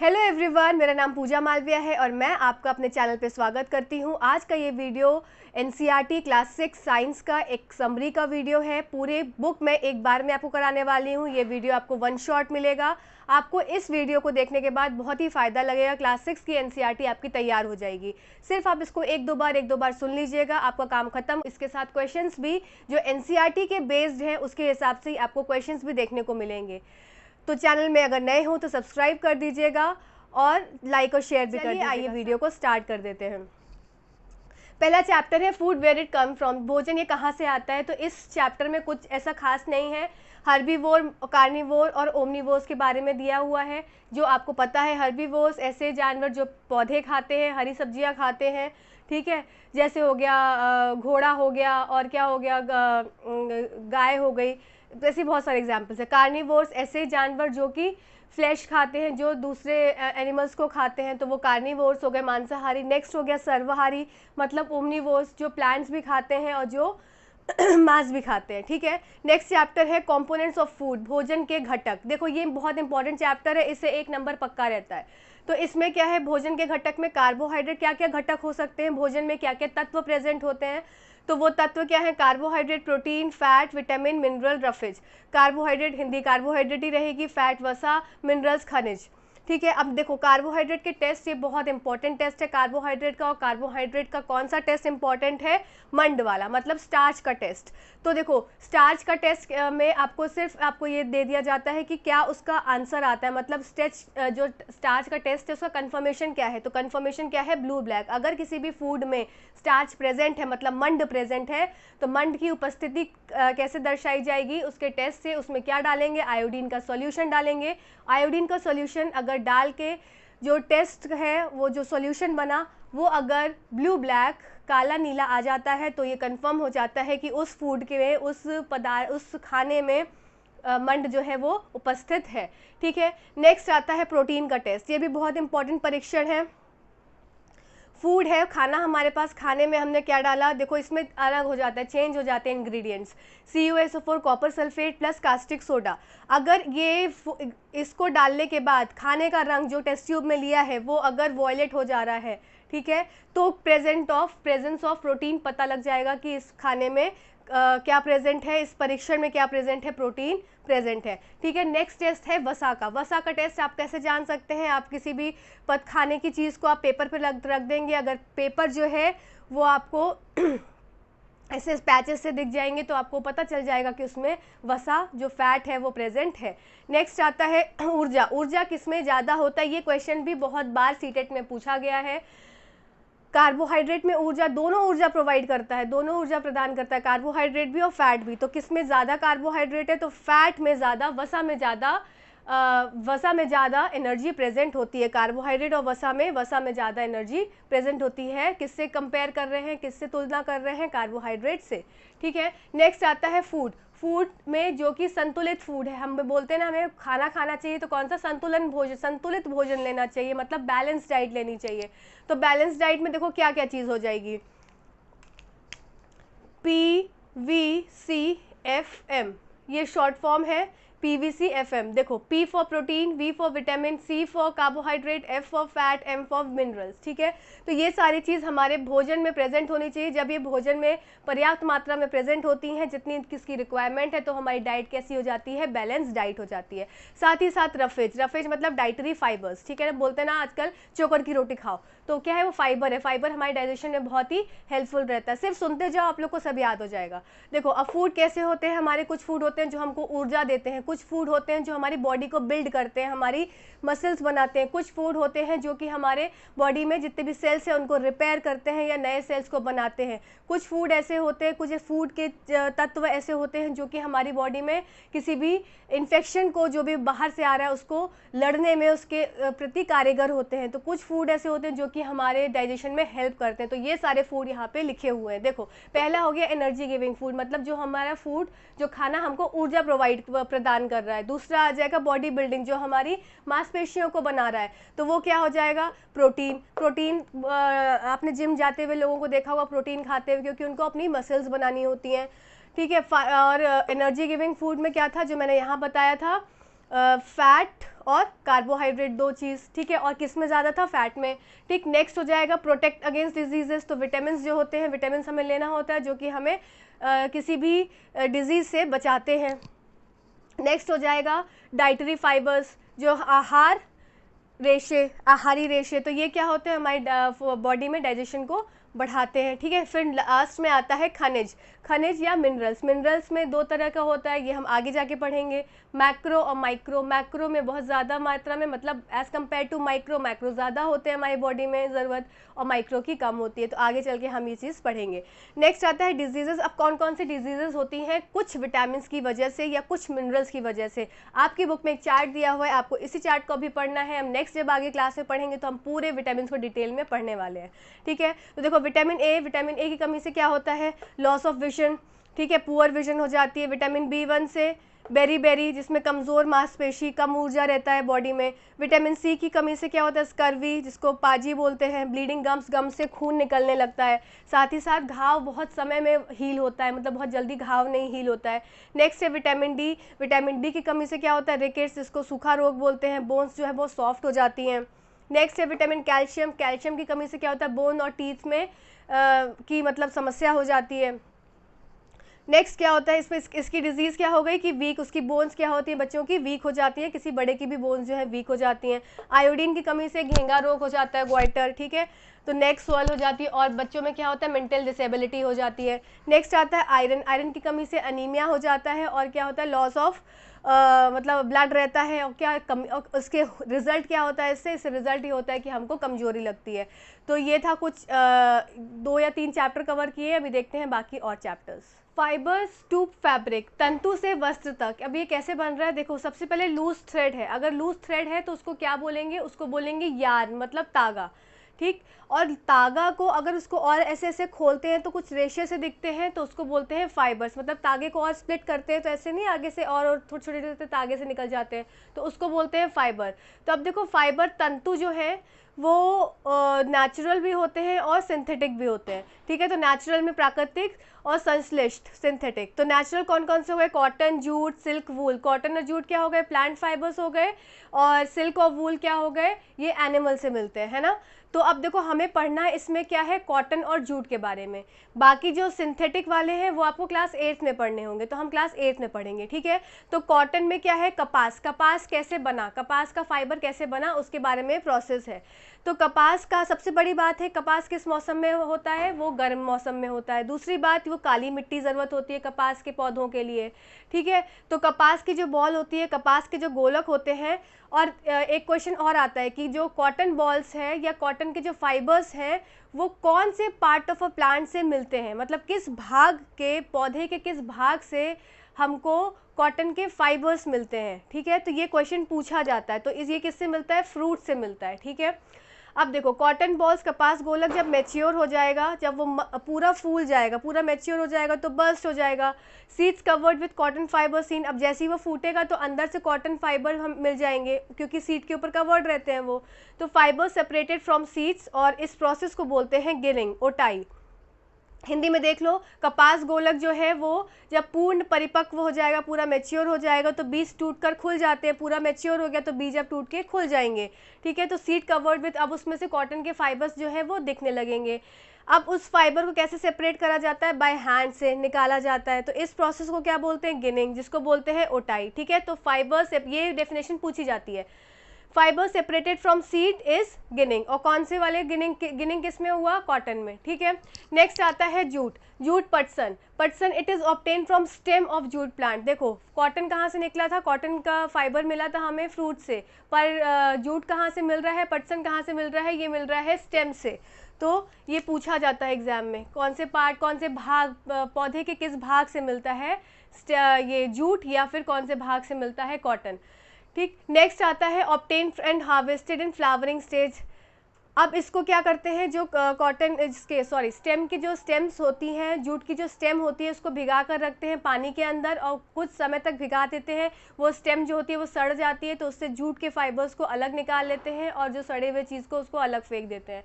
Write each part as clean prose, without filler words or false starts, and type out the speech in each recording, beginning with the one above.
Hello everyone, मेरा नाम पूजा मालविया है और मैं आपका अपने चैनल पे स्वागत करती हूँ। आज का ये वीडियो एनसीईआरटी क्लास 6 साइंस का एक समरी का वीडियो है। पूरे बुक में एक बार में आपको कराने वाली हूँ। ये वीडियो आपको वन शॉट मिलेगा। आपको इस वीडियो को देखने के बाद बहुत ही फ़ायदा लगेगा। क्लास 6 की एनसीईआरटी आपकी तैयार हो जाएगी। सिर्फ आप इसको एक दो बार सुन लीजिएगा, आपका काम खत्म। इसके साथ क्वेश्चंस भी जो एनसीईआरटी के बेस्ड हैं उसके हिसाब से आपको क्वेश्चंस भी देखने को मिलेंगे। तो चैनल में अगर नए हो तो सब्सक्राइब कर दीजिएगा और लाइक और शेयर भी कर दीजिएगा। आइए वीडियो को स्टार्ट कर देते हैं। पहला चैप्टर है food where it come from, भोजन ये कहाँ से आता है। तो इस चैप्टर में कुछ ऐसा खास नहीं है। हर्बीवोर, कार्निवोर और ओमनीवोर्स के बारे में दिया हुआ है। जो आपको पता है, हर्बीवोर्स ऐसे जानवर जो पौधे खाते हैं, हरी सब्जियां खाते हैं, ठीक है। जैसे हो गया घोड़ा हो गया, और क्या हो गया, गाय हो गई, ऐसी बहुत सारे एग्जाम्पल्स है। कार्निवोर्स ऐसे जानवर जो कि फ्लैश खाते हैं, जो दूसरे एनिमल्स को खाते हैं, तो वो कार्निवोर्स हो गए, मांसाहारी। नेक्स्ट हो गया सर्वहारी, मतलब ओमनीवोर्स जो प्लांट्स भी खाते हैं और जो मांस भी खाते हैं, ठीक है। नेक्स्ट चैप्टर है कंपोनेंट्स ऑफ फूड, भोजन के घटक। देखो ये बहुत इंपॉर्टेंट चैप्टर है, इससे एक नंबर पक्का रहता है। तो इसमें क्या है, भोजन के घटक में कार्बोहाइड्रेट क्या क्या घटक हो सकते हैं, भोजन में क्या क्या तत्व प्रेजेंट होते हैं। तो वो तत्व क्या है, carbohydrate, protein, fat, vitamin, mineral, roughage. Carbohydrate Hindi carbohydrate ही रहेगी, फैट वसा, मिनरल्स खनिज, ठीक है। अब देखो कार्बोहाइड्रेट के टेस्ट, ये बहुत इंपॉर्टेंट टेस्ट है कार्बोहाइड्रेट का। और कार्बोहाइड्रेट का कौन सा टेस्ट इंपॉर्टेंट है, मंड वाला, मतलब स्टार्च का टेस्ट। तो देखो स्टार्च का टेस्ट में आपको सिर्फ आपको ये दे दिया जाता है कि क्या उसका आंसर आता है, मतलब जो स्टार्च का टेस्ट है उसका कन्फर्मेशन क्या है। तो कन्फर्मेशन क्या है, ब्लू ब्लैक। अगर किसी भी फूड में स्टार्च प्रेजेंट है, मतलब मंड प्रेजेंट है, तो मंड की उपस्थिति कैसे दर्शाई जाएगी, उसके टेस्ट से उसमें क्या डालेंगे, आयोडीन का सॉल्यूशन डालेंगे। आयोडीन का सॉल्यूशन अगर डाल के जो टेस्ट है, वो जो सॉल्यूशन बना, वो अगर ब्लू ब्लैक, काला नीला आ जाता है, तो ये कंफर्म हो जाता है कि उस फूड के, उस खाने में मंड जो है वो उपस्थित है, ठीक है। नेक्स्ट आता है प्रोटीन का टेस्ट। ये भी बहुत इंपॉर्टेंट परीक्षण है। फूड है, खाना हमारे पास, खाने में हमने क्या डाला, देखो इसमें अलग हो जाता है, चेंज हो जाते हैं ingredients. CuSO4, copper sulphate plus caustic soda. अगर ये इसको डालने के बाद खाने का रंग जो टेस्ट ट्यूब में लिया है वो अगर वॉयलेट हो जा रहा है, ठीक है, तो प्रेजेंस ऑफ प्रोटीन पता लग जाएगा कि इस खाने में क्या प्रेजेंट है, इस परीक्षण में क्या प्रेजेंट है, प्रोटीन प्रेजेंट है, ठीक है। नेक्स्ट टेस्ट है वसा का। वसा का टेस्ट आप कैसे जान सकते हैं, आप किसी भी खाने की चीज़ को आप पेपर पे रख देंगे, अगर पेपर जो है वो आपको ऐसे पैचेस से दिख जाएंगे तो आपको पता चल जाएगा कि उसमें वसा जो फैट है वो प्रेजेंट है। नेक्स्ट आता है ऊर्जा। ऊर्जा किसमें ज़्यादा होता है, ये क्वेश्चन भी बहुत बार सीटेट में पूछा गया है। कार्बोहाइड्रेट में ऊर्जा, दोनों ऊर्जा प्रोवाइड करता है, दोनों ऊर्जा प्रदान करता है, कार्बोहाइड्रेट भी और फैट भी। तो किसमें ज़्यादा कार्बोहाइड्रेट है, तो फैट में ज़्यादा, वसा में ज़्यादा एनर्जी प्रेजेंट होती है। कार्बोहाइड्रेट और वसा में ज़्यादा एनर्जी प्रेजेंट होती है। किससे कंपेयर कर रहे हैं, किससे तुलना कर रहे हैं, कार्बोहाइड्रेट से, ठीक है। नेक्स्ट आता है फूड। फूड में जो कि संतुलित फूड है, हम बोलते हैं ना हमें खाना खाना चाहिए, तो कौन सा, संतुलित भोजन लेना चाहिए, मतलब बैलेंस डाइट लेनी चाहिए। तो बैलेंस डाइट में देखो क्या क्या चीज़ हो जाएगी, PVCFM, ये शॉर्ट फॉर्म है PVCFM। देखो P for protein, V for vitamin, C for carbohydrate, F for fat, M for minerals, ठीक है। तो ये सारी चीज़ हमारे भोजन में प्रेजेंट होनी चाहिए। जब ये भोजन में पर्याप्त मात्रा में प्रेजेंट होती हैं, जितनी किसकी रिक्वायरमेंट है, तो हमारी डाइट कैसी हो जाती है, बैलेंस डाइट हो जाती है। साथ ही साथ रफेज मतलब डाइटरी फाइबर्स, ठीक है ना, बोलते हैं ना आजकल चोकर की रोटी खाओ, तो क्या है, वो फाइबर है। फाइबर हमारे डाइजेशन में बहुत ही हेल्पफुल रहता है। सिर्फ सुनते जाओ, आप लोग को सब याद हो जाएगा। देखो अब फूड कैसे होते हैं हमारे, कुछ फूड होते हैं जो हमको ऊर्जा देते हैं, कुछ फूड होते हैं जो हमारी बॉडी को बिल्ड करते हैं, हमारी मसल्स बनाते हैं, कुछ फूड होते हैं जो कि हमारे बॉडी में जितने भी सेल्स हैं उनको रिपेयर करते हैं या नए सेल्स को बनाते हैं। कुछ फूड ऐसे होते हैं, कुछ फूड के तत्व ऐसे होते हैं जो कि हमारी बॉडी में किसी भी इन्फेक्शन को जो भी बाहर से आ रहा है उसको लड़ने में उसके प्रति कारगर होते हैं। तो कुछ फूड ऐसे होते हैं जो कि हमारे डाइजेशन में हेल्प करते हैं। तो ये सारे फूड यहाँ पे लिखे हुए हैं। देखो पहला हो गया एनर्जी गिविंग फूड, मतलब जो हमारा फूड, जो खाना हमको ऊर्जा प्रदान कर रहा है। दूसरा आ जाएगा बॉडी बिल्डिंग, जो हमारी मांसपेशियों को बना रहा है, तो वो क्या हो जाएगा, प्रोटीन। आपने जिम जाते हुए लोगों को देखा होगा प्रोटीन खाते हुए, क्योंकि उनको अपनी मसल्स बनानी होती हैं, ठीक है। और एनर्जी गिविंग फूड में क्या था जो मैंने यहाँ बताया था, फैट और कार्बोहाइड्रेट, दो चीज़, ठीक है। और किस में ज़्यादा था? फैट में, ठीक। नेक्स्ट हो जाएगा प्रोटेक्ट अगेंस्ट डिजीजेस, तो विटामिन जो होते हैं, विटामिन हमें लेना होता है जो कि हमें किसी भी डिजीज़ से बचाते हैं। नेक्स्ट हो जाएगा डाइटरी फाइबर्स, जो आहारी रेशे, तो ये क्या होते हैं? हमारी बॉडी में डाइजेशन को बढ़ाते हैं, ठीक है। फिर लास्ट में आता है खनिज या मिनरल्स। मिनरल्स में दो तरह का होता है, ये हम आगे जाके पढ़ेंगे, मैक्रो और माइक्रो। मैक्रो में बहुत ज़्यादा मात्रा में, मतलब as compare to micro, macro ज़्यादा होते हैं हमारी बॉडी में ज़रूरत, और माइक्रो की कम होती है। तो आगे चल के हम ये चीज़ पढ़ेंगे। नेक्स्ट आता है डिजीज़ेस। अब कौन कौन सी डिजीज़ेस होती हैं? कुछ विटामिन की वजह से या कुछ मिनरल्स की वजह से। आपकी बुक में एक चार्ट दिया हुआ है, आपको इसी चार्ट को भी पढ़ना है। हम नेक्स्ट जब आगे क्लास में पढ़ेंगे तो हम पूरे विटामिन को डिटेल में पढ़ने वाले हैं, ठीक है। तो देखो विटामिन ए की कमी से क्या होता है? लॉस ऑफ विजन, ठीक है, पुअर विजन हो जाती है। विटामिन B1 से बेरी जिसमें कमज़ोर मांसपेशी, कम ऊर्जा रहता है बॉडी में। विटामिन सी की कमी से क्या होता है? स्कर्वी, जिसको पाजी बोलते हैं, ब्लीडिंग गम्स से खून निकलने लगता है। साथ ही साथ घाव बहुत समय में हील होता है, मतलब बहुत जल्दी घाव नहीं हील होता है। नेक्स्ट है विटामिन डी की कमी से क्या होता है? रिकेट्स, जिसको सूखा रोग बोलते हैं, बोन्स जो है वो सॉफ्ट हो जाती हैं। नेक्स्ट है विटामिन कैल्शियम की कमी से क्या होता है? बोन और टीथ में की मतलब समस्या हो जाती है। नेक्स्ट क्या होता है? इसकी डिजीज़ क्या हो गई कि वीक, उसकी बोन्स क्या होती हैं? बच्चों की वीक हो जाती हैं, किसी बड़े की भी बोन्स जो है वीक हो जाती हैं। आयोडीन की कमी से घेंगा रोग हो जाता है, ग्वाइटर, ठीक है। तो नेक स्वेल हो जाती है, और बच्चों में क्या होता है? मेंटल डिसेबिलिटी हो जाती है। नेक्स्ट आता है आयरन की कमी से अनीमिया हो जाता है, और क्या होता है? लॉस ऑफ मतलब ब्लड रहता है, और क्या और उसके रिजल्ट क्या होता है? इससे रिजल्ट ये होता है कि हमको कमजोरी लगती है। तो ये था कुछ 2 या 3 चैप्टर कवर किए, अभी देखते हैं बाकी और चैप्टर्स। फाइबर्स टू फैब्रिक, तंतु से वस्त्र तक। अब ये कैसे बन रहा है? देखो, सबसे पहले लूज थ्रेड है। अगर लूज थ्रेड है तो उसको क्या बोलेंगे? उसको बोलेंगे यार्न, मतलब तागा, ठीक। और तागा को अगर उसको और ऐसे ऐसे खोलते हैं तो कुछ रेशे से दिखते हैं, तो उसको बोलते हैं फाइबर्स। मतलब तागे को और स्प्लिट करते हैं तो ऐसे नहीं, आगे से और छोटे छोटे छोटे तागे से निकल जाते हैं, तो उसको बोलते हैं फाइबर। तो अब देखो, फाइबर तंतु जो है वो नेचुरल भी होते हैं और सिंथेटिक भी होते हैं, ठीक है। तो नेचुरल में प्राकृतिक, और संश्लिष्ट सिंथेटिक। तो नेचुरल कौन कौन से हो गए? कॉटन, जूट, सिल्क, वूल। कॉटन और जूट क्या हो गए? प्लांट फाइबर्स हो गए। और सिल्क और वूल क्या हो गए? ये एनिमल से मिलते हैं, है ना। तो अब देखो, हमें पढ़ना है इसमें क्या है? कॉटन और जूट के बारे में। बाकी जो सिंथेटिक वाले हैं वो आपको क्लास 8th में पढ़ने होंगे, तो हम क्लास 8th में पढ़ेंगे, ठीक है। तो कॉटन में क्या है? कपास कैसे बना, कपास का फाइबर कैसे बना, उसके बारे में प्रोसेस है। तो कपास का सबसे बड़ी बात है, कपास किस मौसम में होता है? वो गर्म मौसम में होता है। दूसरी बात, वो काली मिट्टी ज़रूरत होती है कपास के पौधों के लिए, ठीक है। तो कपास की जो बॉल होती है, कपास के जो गोलक होते हैं। और एक क्वेश्चन और आता है कि जो कॉटन बॉल्स हैं या कॉटन के जो फाइबर्स हैं, वो कौन से पार्ट ऑफ अ प्लांट से मिलते हैं? मतलब किस भाग के, पौधे के किस भाग से हमको कॉटन के फाइबर्स मिलते हैं, ठीक है। तो ये क्वेश्चन पूछा जाता है। तो ये किससे मिलता है? फ्रूट से मिलता है, ठीक है। अब देखो, कॉटन बॉल्स, कपास गोलक जब मैच्योर हो जाएगा, जब वो पूरा फूल जाएगा, पूरा मैच्योर हो जाएगा, तो बर्स्ट हो जाएगा। Seeds covered with cotton fibre seen. अब जैसे ही वो फूटेगा तो अंदर से कॉटन फाइबर हम मिल जाएंगे, क्योंकि सीड के ऊपर कवर्ड रहते हैं वो। तो फाइबर सेपरेटेड फ्रॉम सीड्स, और इस प्रोसेस को बोलते हैं गिनिंग, ओटाई। हिंदी में देख लो, कपास गोलक जो है वो जब पूर्ण परिपक्व हो जाएगा, पूरा मैच्योर हो जाएगा, तो बीज टूटकर खुल जाते हैं। पूरा मैच्योर हो गया तो बीज अब टूट के खुल जाएंगे, ठीक है। तो सीड कवर्ड विथ, अब उसमें से कॉटन के फाइबर्स जो है वो दिखने लगेंगे। अब उस फाइबर को कैसे सेपरेट करा जाता है? बाय हैंड से निकाला जाता है। तो इस प्रोसेस को क्या बोलते हैं? गिनिंग, जिसको बोलते हैं ओटाई, ठीक है। तो फाइबर से ये डेफिनेशन पूछी जाती है। Fibre separated from seed is ginning. और कौन से वाले गिनिंग किस में हुआ? कॉटन में, ठीक है। नेक्स्ट आता है जूट पटसन it is obtain from stem of jute plant. देखो, कॉटन कहाँ से निकला था? कॉटन का फाइबर मिला था हमें फ्रूट से, पर जूट कहाँ से मिल रहा है? पटसन कहाँ से मिल रहा है? ये मिल रहा है स्टेम से। तो ये पूछा जाता है एग्जाम में, कौन से पार्ट, कौन से भाग, पौधे के किस भाग से मिलता है ये जूट, या फिर कौन से भाग से मिलता है कॉटन, ठीक। नेक्स्ट आता है obtain and harvested in flowering stage. अब इसको क्या करते हैं? जो कॉटन स्टेम की जो स्टेम्स होती हैं, जूट की जो स्टेम होती है, उसको भिगा कर रखते हैं पानी के अंदर, और कुछ समय तक भिगा देते हैं। वो स्टेम जो होती है वो सड़ जाती है, तो उससे जूट के फाइबर्स को अलग निकाल लेते हैं, और जो सड़े हुए चीज़ को उसको अलग फेंक देते हैं।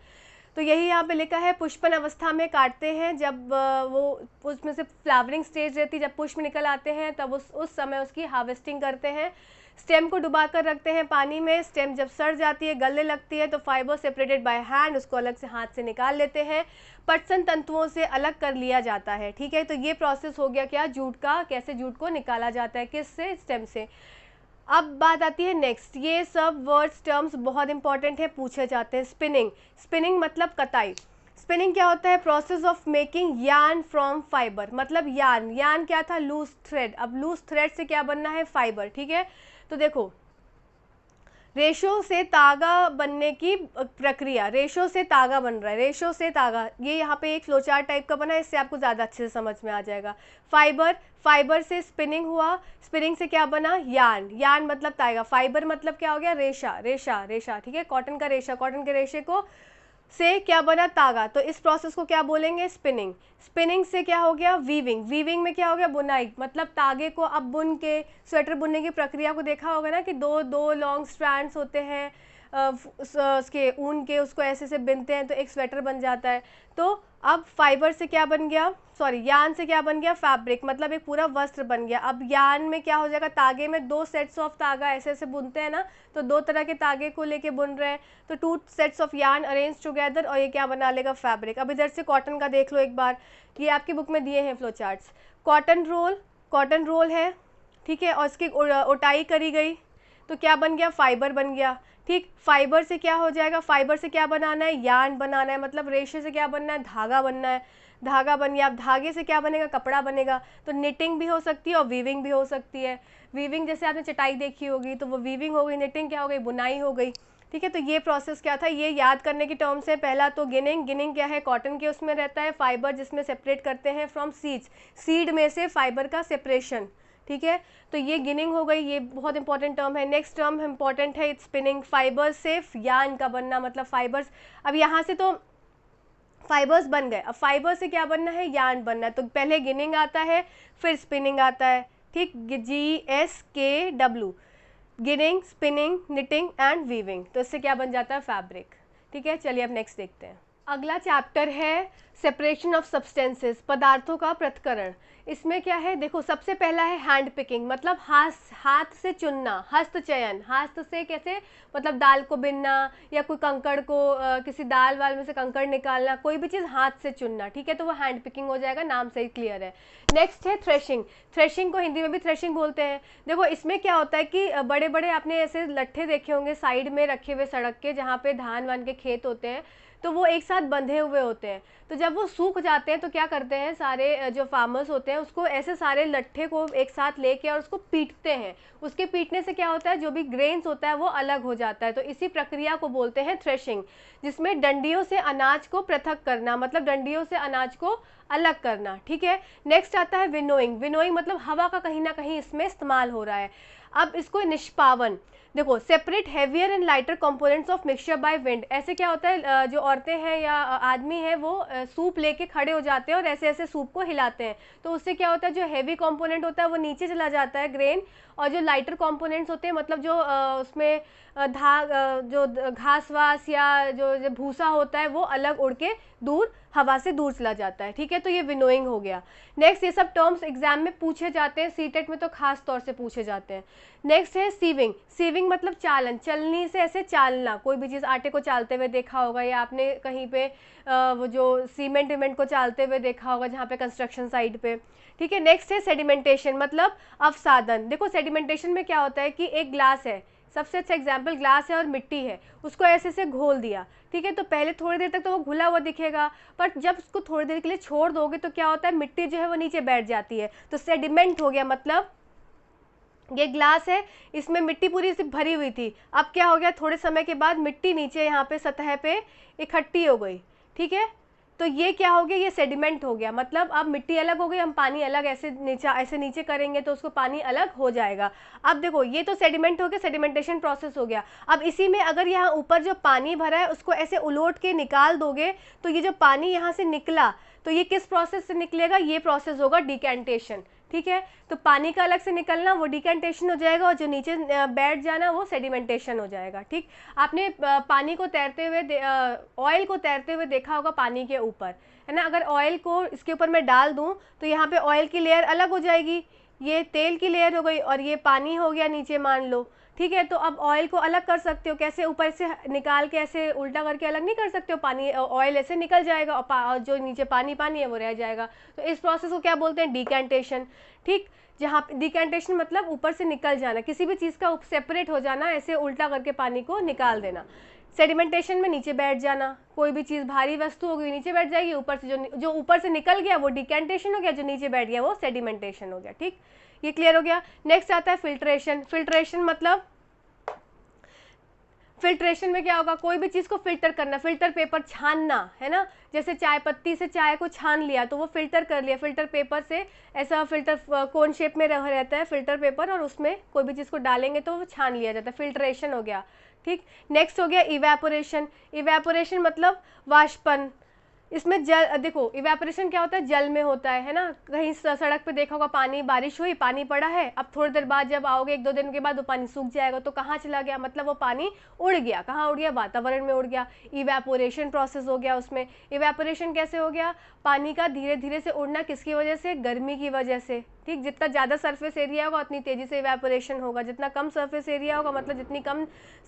तो यही यहाँ पे लिखा है, पुष्पन अवस्था में काटते हैं, जब वो उसमें से फ्लावरिंग स्टेज रहती है, जब पुष्प निकल आते हैं तब उस समय उसकी हार्वेस्टिंग करते हैं। स्टेम को डुबा कर रखते हैं पानी में, स्टेम जब सड़ जाती है, गलने लगती है, तो फाइबर सेपरेटेड बाय हैंड, उसको अलग से हाथ से निकाल लेते हैं, पटसन तंतुओं से अलग कर लिया जाता है। ठीक है, तो ये प्रोसेस हो गया क्या, जूट का, कैसे जूट को निकाला जाता है, किससे, स्टेम से। अब बात आती है नेक्स्ट, ये सब वर्ड्स टर्म्स बहुत इंपॉर्टेंट है, पूछे जाते हैं। स्पिनिंग, स्पिनिंग मतलब कताई। स्पिनिंग क्या होता है, process of making yarn from fibre, मतलब यार्न, यार्न क्या था, लूज थ्रेड। अब लूज थ्रेड से क्या बनना है, फाइबर। ठीक है, तो देखो रेशो से तागा बनने की प्रक्रिया, रेशो से तागा बन रहा है, रेशो से तागा, ये यहाँ पे एक फ्लोचार्ट टाइप का बना है, इससे आपको ज़्यादा अच्छे से समझ में आ जाएगा। फाइबर, फाइबर से स्पिनिंग हुआ, स्पिनिंग से क्या बना, यार्न, यार्न मतलब तागा, फाइबर मतलब क्या हो गया, रेशा, रेशा, रेशा। ठीक है, कॉटन का रेशा, कॉटन के रेशे को से क्या बना, तागा, तो इस प्रोसेस को क्या बोलेंगे, स्पिनिंग। स्पिनिंग से क्या हो गया, वीविंग, वीविंग में क्या हो गया, बुनाई, मतलब तागे को अब बुन के, स्वेटर बुनने की प्रक्रिया को देखा होगा ना कि दो दो लॉन्ग स्ट्रैंड्स होते हैं उसके ऊन के, उसको ऐसे से बिनते हैं तो एक स्वेटर बन जाता है। तो अब फाइबर से क्या बन गया, सॉरी यार्न से क्या बन गया, फैब्रिक, मतलब एक पूरा वस्त्र बन गया। अब यार्न में क्या हो जाएगा, तागे में दो सेट्स ऑफ तागा ऐसे ऐसे बुनते हैं ना, तो दो तरह के तागे को लेके बुन रहे हैं, तो 2 sets of yarn arrange together, और ये क्या बना लेगा, फैब्रिक। अब इधर से कॉटन का देख लो एक बार, ये आपकी बुक में दिए हैं flow charts. Cotton roll, cotton roll है, ठीक है, और इसकी ओटाई करी गई तो क्या बन गया, फाइबर बन गया। ठीक, फाइबर से क्या हो जाएगा, फाइबर से क्या बनाना है, यार्न बनाना है, मतलब रेशे से क्या बनना है, धागा बनना है, धागा बन गया। अब धागे से क्या बनेगा, कपड़ा बनेगा। तो निटिंग भी हो सकती है और वीविंग भी हो सकती है। वीविंग जैसे आपने चटाई देखी होगी तो वो वीविंग हो गई, निटिंग क्या हो गई, बुनाई हो गई। ठीक है, तो ये प्रोसेस क्या था, ये याद करने की टर्म्स है। पहला तो गिनिंग, गिनिंग क्या है, कॉटन के उसमें रहता है फाइबर जिसमें सेपरेट करते हैं फ्रॉम सीड्स, सीड में से फाइबर का सेपरेशन। ठीक है, तो ये गिनिंग हो गई, ये बहुत इंपॉर्टेंट टर्म है। नेक्स्ट टर्म इंपॉर्टेंट है, स्पिनिंग, फाइबर से यार्न का बनना, मतलब फाइबर्स, अब यहाँ से तो फाइबर्स बन गए, अब फाइबर से क्या बनना है, यार्न बनना है। तो पहले गिनिंग आता है, फिर स्पिनिंग आता है। ठीक, GSKW, ginning, spinning, knitting and weaving, तो इससे क्या बन जाता है, फैब्रिक। ठीक है, चलिए अब नेक्स्ट देखते हैं। अगला चैप्टर है सेपरेशन ऑफ सब्सटेंसेस, पदार्थों का पृथक्करण। इसमें क्या है, देखो सबसे पहला है हैंड पिकिंग, मतलब हाथ से चुनना, हस्त चयन, हाथ से कैसे, मतलब दाल को बिनना या कोई कंकड़ को किसी दाल वाल में से कंकड़ निकालना, कोई भी चीज़ हाथ से चुनना। ठीक है, तो वो हैंड पिकिंग हो जाएगा, नाम से ही क्लियर है। नेक्स्ट है थ्रेशिंग, थ्रेशिंग को हिंदी में भी थ्रेशिंग बोलते हैं। देखो इसमें क्या होता है कि बड़े बड़े आपने ऐसे लट्ठे देखे होंगे साइड में रखे हुए सड़क के, जहाँ पे धान वान के खेत होते हैं, तो वो एक साथ बंधे हुए होते हैं। तो जब वो सूख जाते हैं तो क्या करते हैं, सारे जो फार्मर्स होते हैं उसको ऐसे सारे लट्ठे को एक साथ लेके और उसको पीटते हैं। उसके पीटने से क्या होता है, जो भी ग्रेन्स होता है वो अलग हो जाता है। तो इसी प्रक्रिया को बोलते हैं थ्रेशिंग, जिसमें डंडियों से अनाज को पृथक करना, मतलब डंडियों से अनाज को अलग करना। ठीक है, नेक्स्ट आता है विनोइंग, विनोइंग मतलब हवा का कहीं ना कहीं इसमें इस्तेमाल हो रहा है। अब इसको निष्पावन, देखो separate heavier and lighter components of mixture by wind. ऐसे क्या होता है, जो औरतें हैं या आदमी हैं वो सूप लेके खड़े हो जाते हैं और ऐसे ऐसे सूप को हिलाते हैं, तो उससे क्या होता है, जो हैवी कंपोनेंट होता है वो नीचे चला जाता है ग्रेन, और जो लाइटर कंपोनेंट्स होते हैं, मतलब जो उसमें जो घास वास या जो भूसा होता है वो अलग उड़ के दूर, हवा से दूर चला जाता है। ठीक है, तो ये विनोइंग हो गया। नेक्स्ट, ये सब टर्म्स एग्जाम में पूछे जाते हैं, सीटेट में तो खास तौर से पूछे जाते हैं। नेक्स्ट है सीविंग, सीविंग मतलब चालन, चलनी से ऐसे चालना, कोई भी चीज़, आटे को चालते हुए देखा होगा या आपने कहीं पे वो जो सीमेंट वीमेंट को चालते हुए देखा होगा जहाँ पे कंस्ट्रक्शन साइट पे। ठीक है, नेक्स्ट है सेडिमेंटेशन, मतलब अवसादन। देखो सेडिमेंटेशन में क्या होता है कि एक ग्लास है, सबसे अच्छा एग्जाम्पल ग्लास है और मिट्टी है, उसको ऐसे से घोल दिया। ठीक है, तो पहले थोड़ी देर तक तो वो घुला हुआ दिखेगा, पर जब उसको थोड़ी देर के लिए छोड़ दोगे तो क्या होता है, मिट्टी जो है वो नीचे बैठ जाती है, तो सेडिमेंट हो गया। मतलब ये ग्लास है, इसमें मिट्टी पूरी से भरी हुई थी, अब क्या हो गया, थोड़े समय के बाद मिट्टी नीचे यहाँ पे सतह पे इकट्ठी हो गई। ठीक है, तो ये क्या हो गया, ये सेडिमेंट हो गया, मतलब अब मिट्टी अलग हो गई, हम पानी अलग ऐसे नीचे करेंगे तो उसको पानी अलग हो जाएगा। अब देखो ये तो सेडिमेंट हो गया, सेडिमेंटेशन प्रोसेस हो गया। अब इसी में अगर यहाँ ऊपर जो पानी भरा है उसको ऐसे उलट के निकाल दोगे तो ये जो पानी यहाँ से निकला तो ये किस प्रोसेस से निकलेगा, ये प्रोसेस होगा डिकैंटेशन। ठीक है, तो पानी का अलग से निकलना वो डिकैंटेशन हो जाएगा, और जो नीचे बैठ जाना वो सेडिमेंटेशन हो जाएगा। ठीक, आपने पानी को तैरते हुए ऑयल को तैरते हुए देखा होगा पानी के ऊपर, है ना। अगर ऑयल को इसके ऊपर मैं डाल दूं तो यहाँ पे ऑयल की लेयर अलग हो जाएगी, ये तेल की लेयर हो गई और ये पानी हो गया नीचे मान लो, ठीक है। तो अब ऑयल को अलग कर सकते हो कैसे, ऊपर से निकाल के ऐसे उल्टा करके अलग नहीं कर सकते हो, पानी ऑयल ऐसे निकल जाएगा और जो नीचे पानी पानी है वो रह जाएगा। तो इस प्रोसेस को क्या बोलते हैं, डिकैंटेशन, ठीक। जहाँ डिकैंटेशन मतलब ऊपर से निकल जाना, किसी भी चीज़ का सेपरेट हो जाना, ऐसे उल्टा करके पानी को निकाल देना। सेडिमेंटेशन में नीचे बैठ जाना, कोई भी चीज़ भारी वस्तु होगी नीचे बैठ जाएगी, ऊपर से जो ऊपर से निकल गया वो डिकैंटेशन हो गया, जो नीचे बैठ गया वो सेडिमेंटेशन हो गया, ठीक। ये क्लियर हो गया। नेक्स्ट आता है फिल्ट्रेशन। फिल्ट्रेशन मतलब फिल्ट्रेशन में क्या होगा, कोई भी चीज़ को फिल्टर करना, फिल्टर पेपर छानना, है ना। जैसे चाय पत्ती से चाय को छान लिया तो वो फिल्टर कर लिया, फिल्टर पेपर से ऐसा फिल्टर कोन शेप में रहता है फिल्टर पेपर, और उसमें कोई भी चीज़ को डालेंगे तो वो छान लिया जाता है, फिल्ट्रेशन हो गया, ठीक। नेक्स्ट हो गया इवेपोरेशन। इवेपोरेशन मतलब वाष्पन। इसमें जल, देखो इवेपोरेशन क्या होता है, जल में होता है ना। कहीं सड़क पे देखा होगा पानी, बारिश हुई पानी पड़ा है, अब थोड़ी देर बाद जब आओगे 1-2 दिन के बाद वो पानी सूख जाएगा, तो कहाँ चला गया, मतलब वो पानी उड़ गया, कहाँ उड़ गया, वातावरण में उड़ गया। इवेपोरेशन प्रोसेस हो गया उसमें। इवेपोरेशन कैसे हो गया, पानी का धीरे धीरे से उड़ना, किसकी वजह से, गर्मी की वजह से, ठीक। जितना ज़्यादा सरफेस एरिया होगा उतनी तेज़ी से इवेपोरेशन होगा, जितना कम सरफेस एरिया होगा मतलब जितनी कम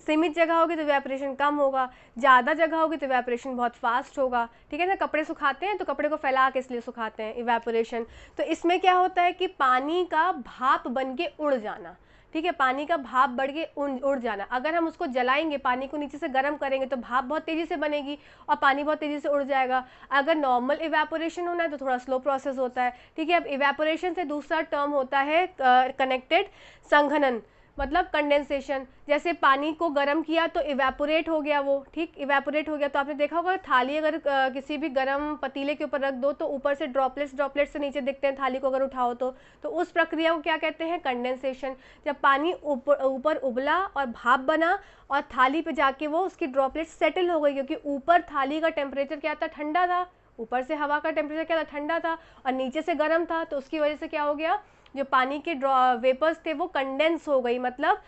सीमित जगह होगी तो इवेपोरेशन कम होगा, ज़्यादा जगह होगी तो इवेपोरेशन बहुत फास्ट होगा, ठीक है ना। कपड़े सुखाते हैं तो कपड़े को फैला के इसलिए सुखाते हैं, इवेपोरेशन। तो इसमें क्या होता है कि पानी का भाप बन के उड़ जाना, ठीक है, पानी का भाप बढ़ के उड़ जाना। अगर हम उसको जलाएंगे, पानी को नीचे से गर्म करेंगे तो भाप बहुत तेज़ी से बनेगी और पानी बहुत तेज़ी से उड़ जाएगा। अगर नॉर्मल इवेपोरेशन होना है तो थोड़ा स्लो प्रोसेस होता है, ठीक है। अब इवेपोरेशन से दूसरा टर्म होता है कनेक्टेड संघनन, मतलब कंडेंसेशन। जैसे पानी को गर्म किया तो इवेपोरेट हो गया वो, ठीक, इवेपोरेट हो गया। तो आपने देखा होगा थाली अगर किसी भी गर्म पतीले के ऊपर रख दो तो ऊपर से ड्रॉपलेट्स से नीचे दिखते हैं, थाली को अगर उठाओ तो उस प्रक्रिया को क्या कहते हैं, कंडेंसेशन। जब पानी ऊपर उबला और भाप बना और थाली पे जाके वो उसकी ड्रॉपलेट्स सेटल हो गई, क्योंकि ऊपर थाली का टेम्परेचर क्या था, ठंडा था, ऊपर से हवा का टेम्परेचर क्या था, ठंडा था, और नीचे से गर्म था, तो उसकी वजह से क्या हो गया, जो पानी के वेपर्स थे वो कंडेंस हो गई, मतलब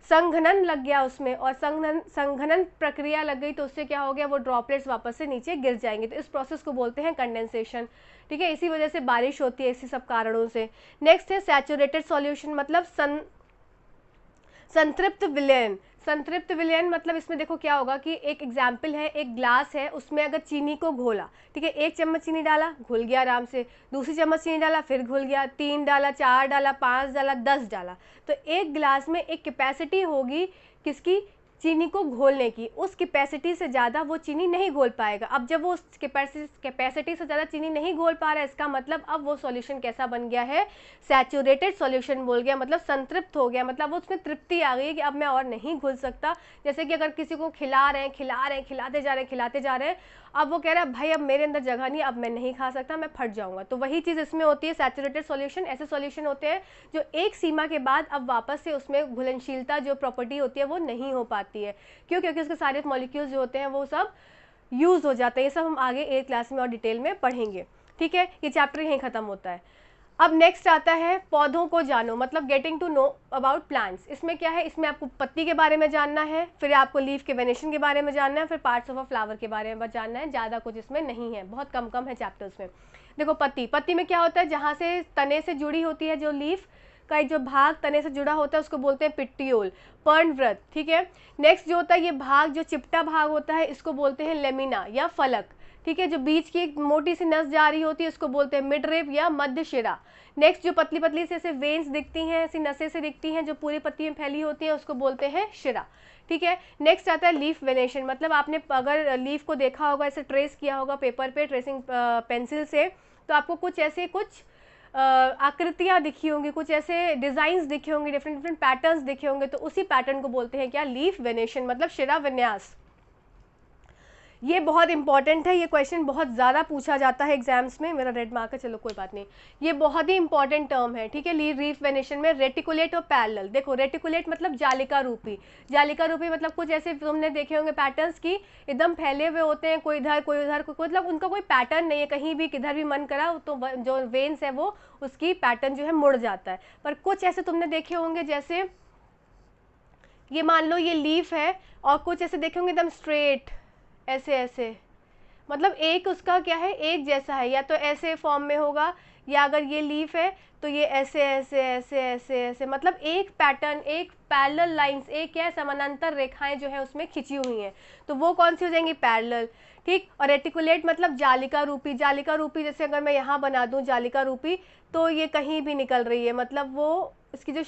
संघनन लग गया उसमें, और संघनन प्रक्रिया लग गई तो उससे क्या हो गया, वो ड्रॉपलेट्स वापस से नीचे गिर जाएंगे। तो इस प्रोसेस को बोलते हैं कंडेंसेशन, ठीक है। इसी वजह से बारिश होती है, इसी सब कारणों से। नेक्स्ट है सैचुरेटेड सॉल्यूशन, मतलब संतृप्त विलयन। संतृप्त विलयन मतलब इसमें देखो क्या होगा कि एक एग्जाम्पल है, एक ग्लास है, उसमें अगर चीनी को घोला, ठीक है, 1 चम्मच चीनी डाला, घुल गया आराम से, दूसरी चम्मच चीनी डाला, फिर घुल गया, 3 डाला, 4 डाला, 5 डाला, 10 डाला, तो एक गिलास में एक कैपेसिटी होगी किसकी, चीनी को घोलने की। उस कैपेसिटी से ज़्यादा वो चीनी नहीं घोल पाएगा। अब जब वो उस कैपेसिटी से ज़्यादा चीनी नहीं घोल पा रहा है, इसका मतलब अब वो सॉल्यूशन कैसा बन गया है, सैचुरेटेड सॉल्यूशन बोल गया, मतलब संतृप्त हो गया, मतलब वो उसमें तृप्ति आ गई कि अब मैं और नहीं घुल सकता। जैसे कि अगर किसी को खिला रहे हैं, खिलाते जा रहे हैं, अब वो कह रहा है भाई अब मेरे अंदर जगह नहीं, अब मैं नहीं खा सकता, मैं फट जाऊंगा। तो वही चीज़ इसमें होती है, सैचुरेटेड सॉल्यूशन। ऐसे सॉल्यूशन होते हैं जो एक सीमा के बाद अब वापस से उसमें घुलनशीलता जो प्रॉपर्टी होती है वो नहीं हो पाती है। क्यों, क्योंकि उसके सारे मॉलिक्यूल्स जो होते हैं वो सब यूज़ हो जाते हैं। ये सब हम आगे 8th क्लास में और डिटेल में पढ़ेंगे, ठीक है। ये चैप्टर यहीं ख़त्म होता है। अब नेक्स्ट आता है पौधों को जानो, मतलब getting to know about plants. इसमें क्या है, इसमें आपको पत्ती के बारे में जानना है, फिर आपको लीफ के वेनेशन के बारे में जानना है, फिर पार्ट्स ऑफ अ फ्लावर के बारे में जानना है। ज़्यादा कुछ इसमें नहीं है, बहुत कम है चैप्टर्स में। देखो पत्ती में क्या होता है, जहाँ से तने से जुड़ी होती है जो लीफ का जो भाग तने से जुड़ा होता है उसको बोलते हैं पिट्टियोल, पर्णव्रत, ठीक है। नेक्स्ट जो होता है ये भाग जो चिपटा भाग होता है इसको बोलते हैं लेमिना या फलक, ठीक है। जो बीच की एक मोटी सी नस जा रही होती है उसको बोलते हैं मिडरिब या मध्य शिरा। नेक्स्ट जो पतली पतली से ऐसे वेन्स दिखती हैं, ऐसी नसें से दिखती हैं जो पूरी पत्ती में फैली होती हैं उसको बोलते हैं शिरा, ठीक है। नेक्स्ट आता है लीफ वेनेशन, मतलब आपने अगर लीफ को देखा होगा, ऐसे ट्रेस किया होगा पेपर पे ट्रेसिंग पेंसिल से, तो आपको कुछ आकृतियाँ दिखी होंगी, कुछ ऐसे डिज़ाइंस दिखे होंगे, डिफरेंट पैटर्न्स दिखे होंगे, तो उसी पैटर्न को बोलते हैं क्या, लीफ वेनेशन, मतलब शिरा विन्यास। ये बहुत इंपॉर्टेंट है, ये क्वेश्चन बहुत ज़्यादा पूछा जाता है एग्जाम्स में। मेरा रेड मार्क है, चलो कोई बात नहीं, ये बहुत ही इंपॉर्टेंट टर्म है, ठीक है। लीफ वेनेशन में रेटिकुलेट और पैरेलल। देखो रेटिकुलेट मतलब जालिका रूपी मतलब कुछ ऐसे तुमने देखे होंगे पैटर्न्स की एकदम फैले हुए होते हैं, कोई इधर कोई उधर, मतलब उनका कोई पैटर्न नहीं है, कहीं भी किधर भी मन करा तो जो वेन्स है वो उसकी पैटर्न जो है मुड़ जाता है। पर कुछ ऐसे तुमने देखे होंगे, जैसे ये मान लो ये लीफ है और कुछ ऐसे देखे होंगे एकदम स्ट्रेट ऐसे, मतलब एक उसका क्या है, एक जैसा है, या तो ऐसे फॉर्म में होगा या अगर ये लीफ है तो ये ऐसे ऐसे ऐसे ऐसे ऐसे, मतलब एक पैटर्न, एक पैरेलल लाइंस, एक क्या है समानांतर रेखाएं जो है उसमें खिंची हुई हैं, तो वो कौन सी हो जाएंगी, पैरेलल। ठीक, और रेटिकुलेट मतलब जालिका रूपी, जालिका रूपी जैसे अगर मैं यहाँ बना दूँ जालिका रूपी, तो ये कहीं भी निकल रही है, मतलब वो इसकी जो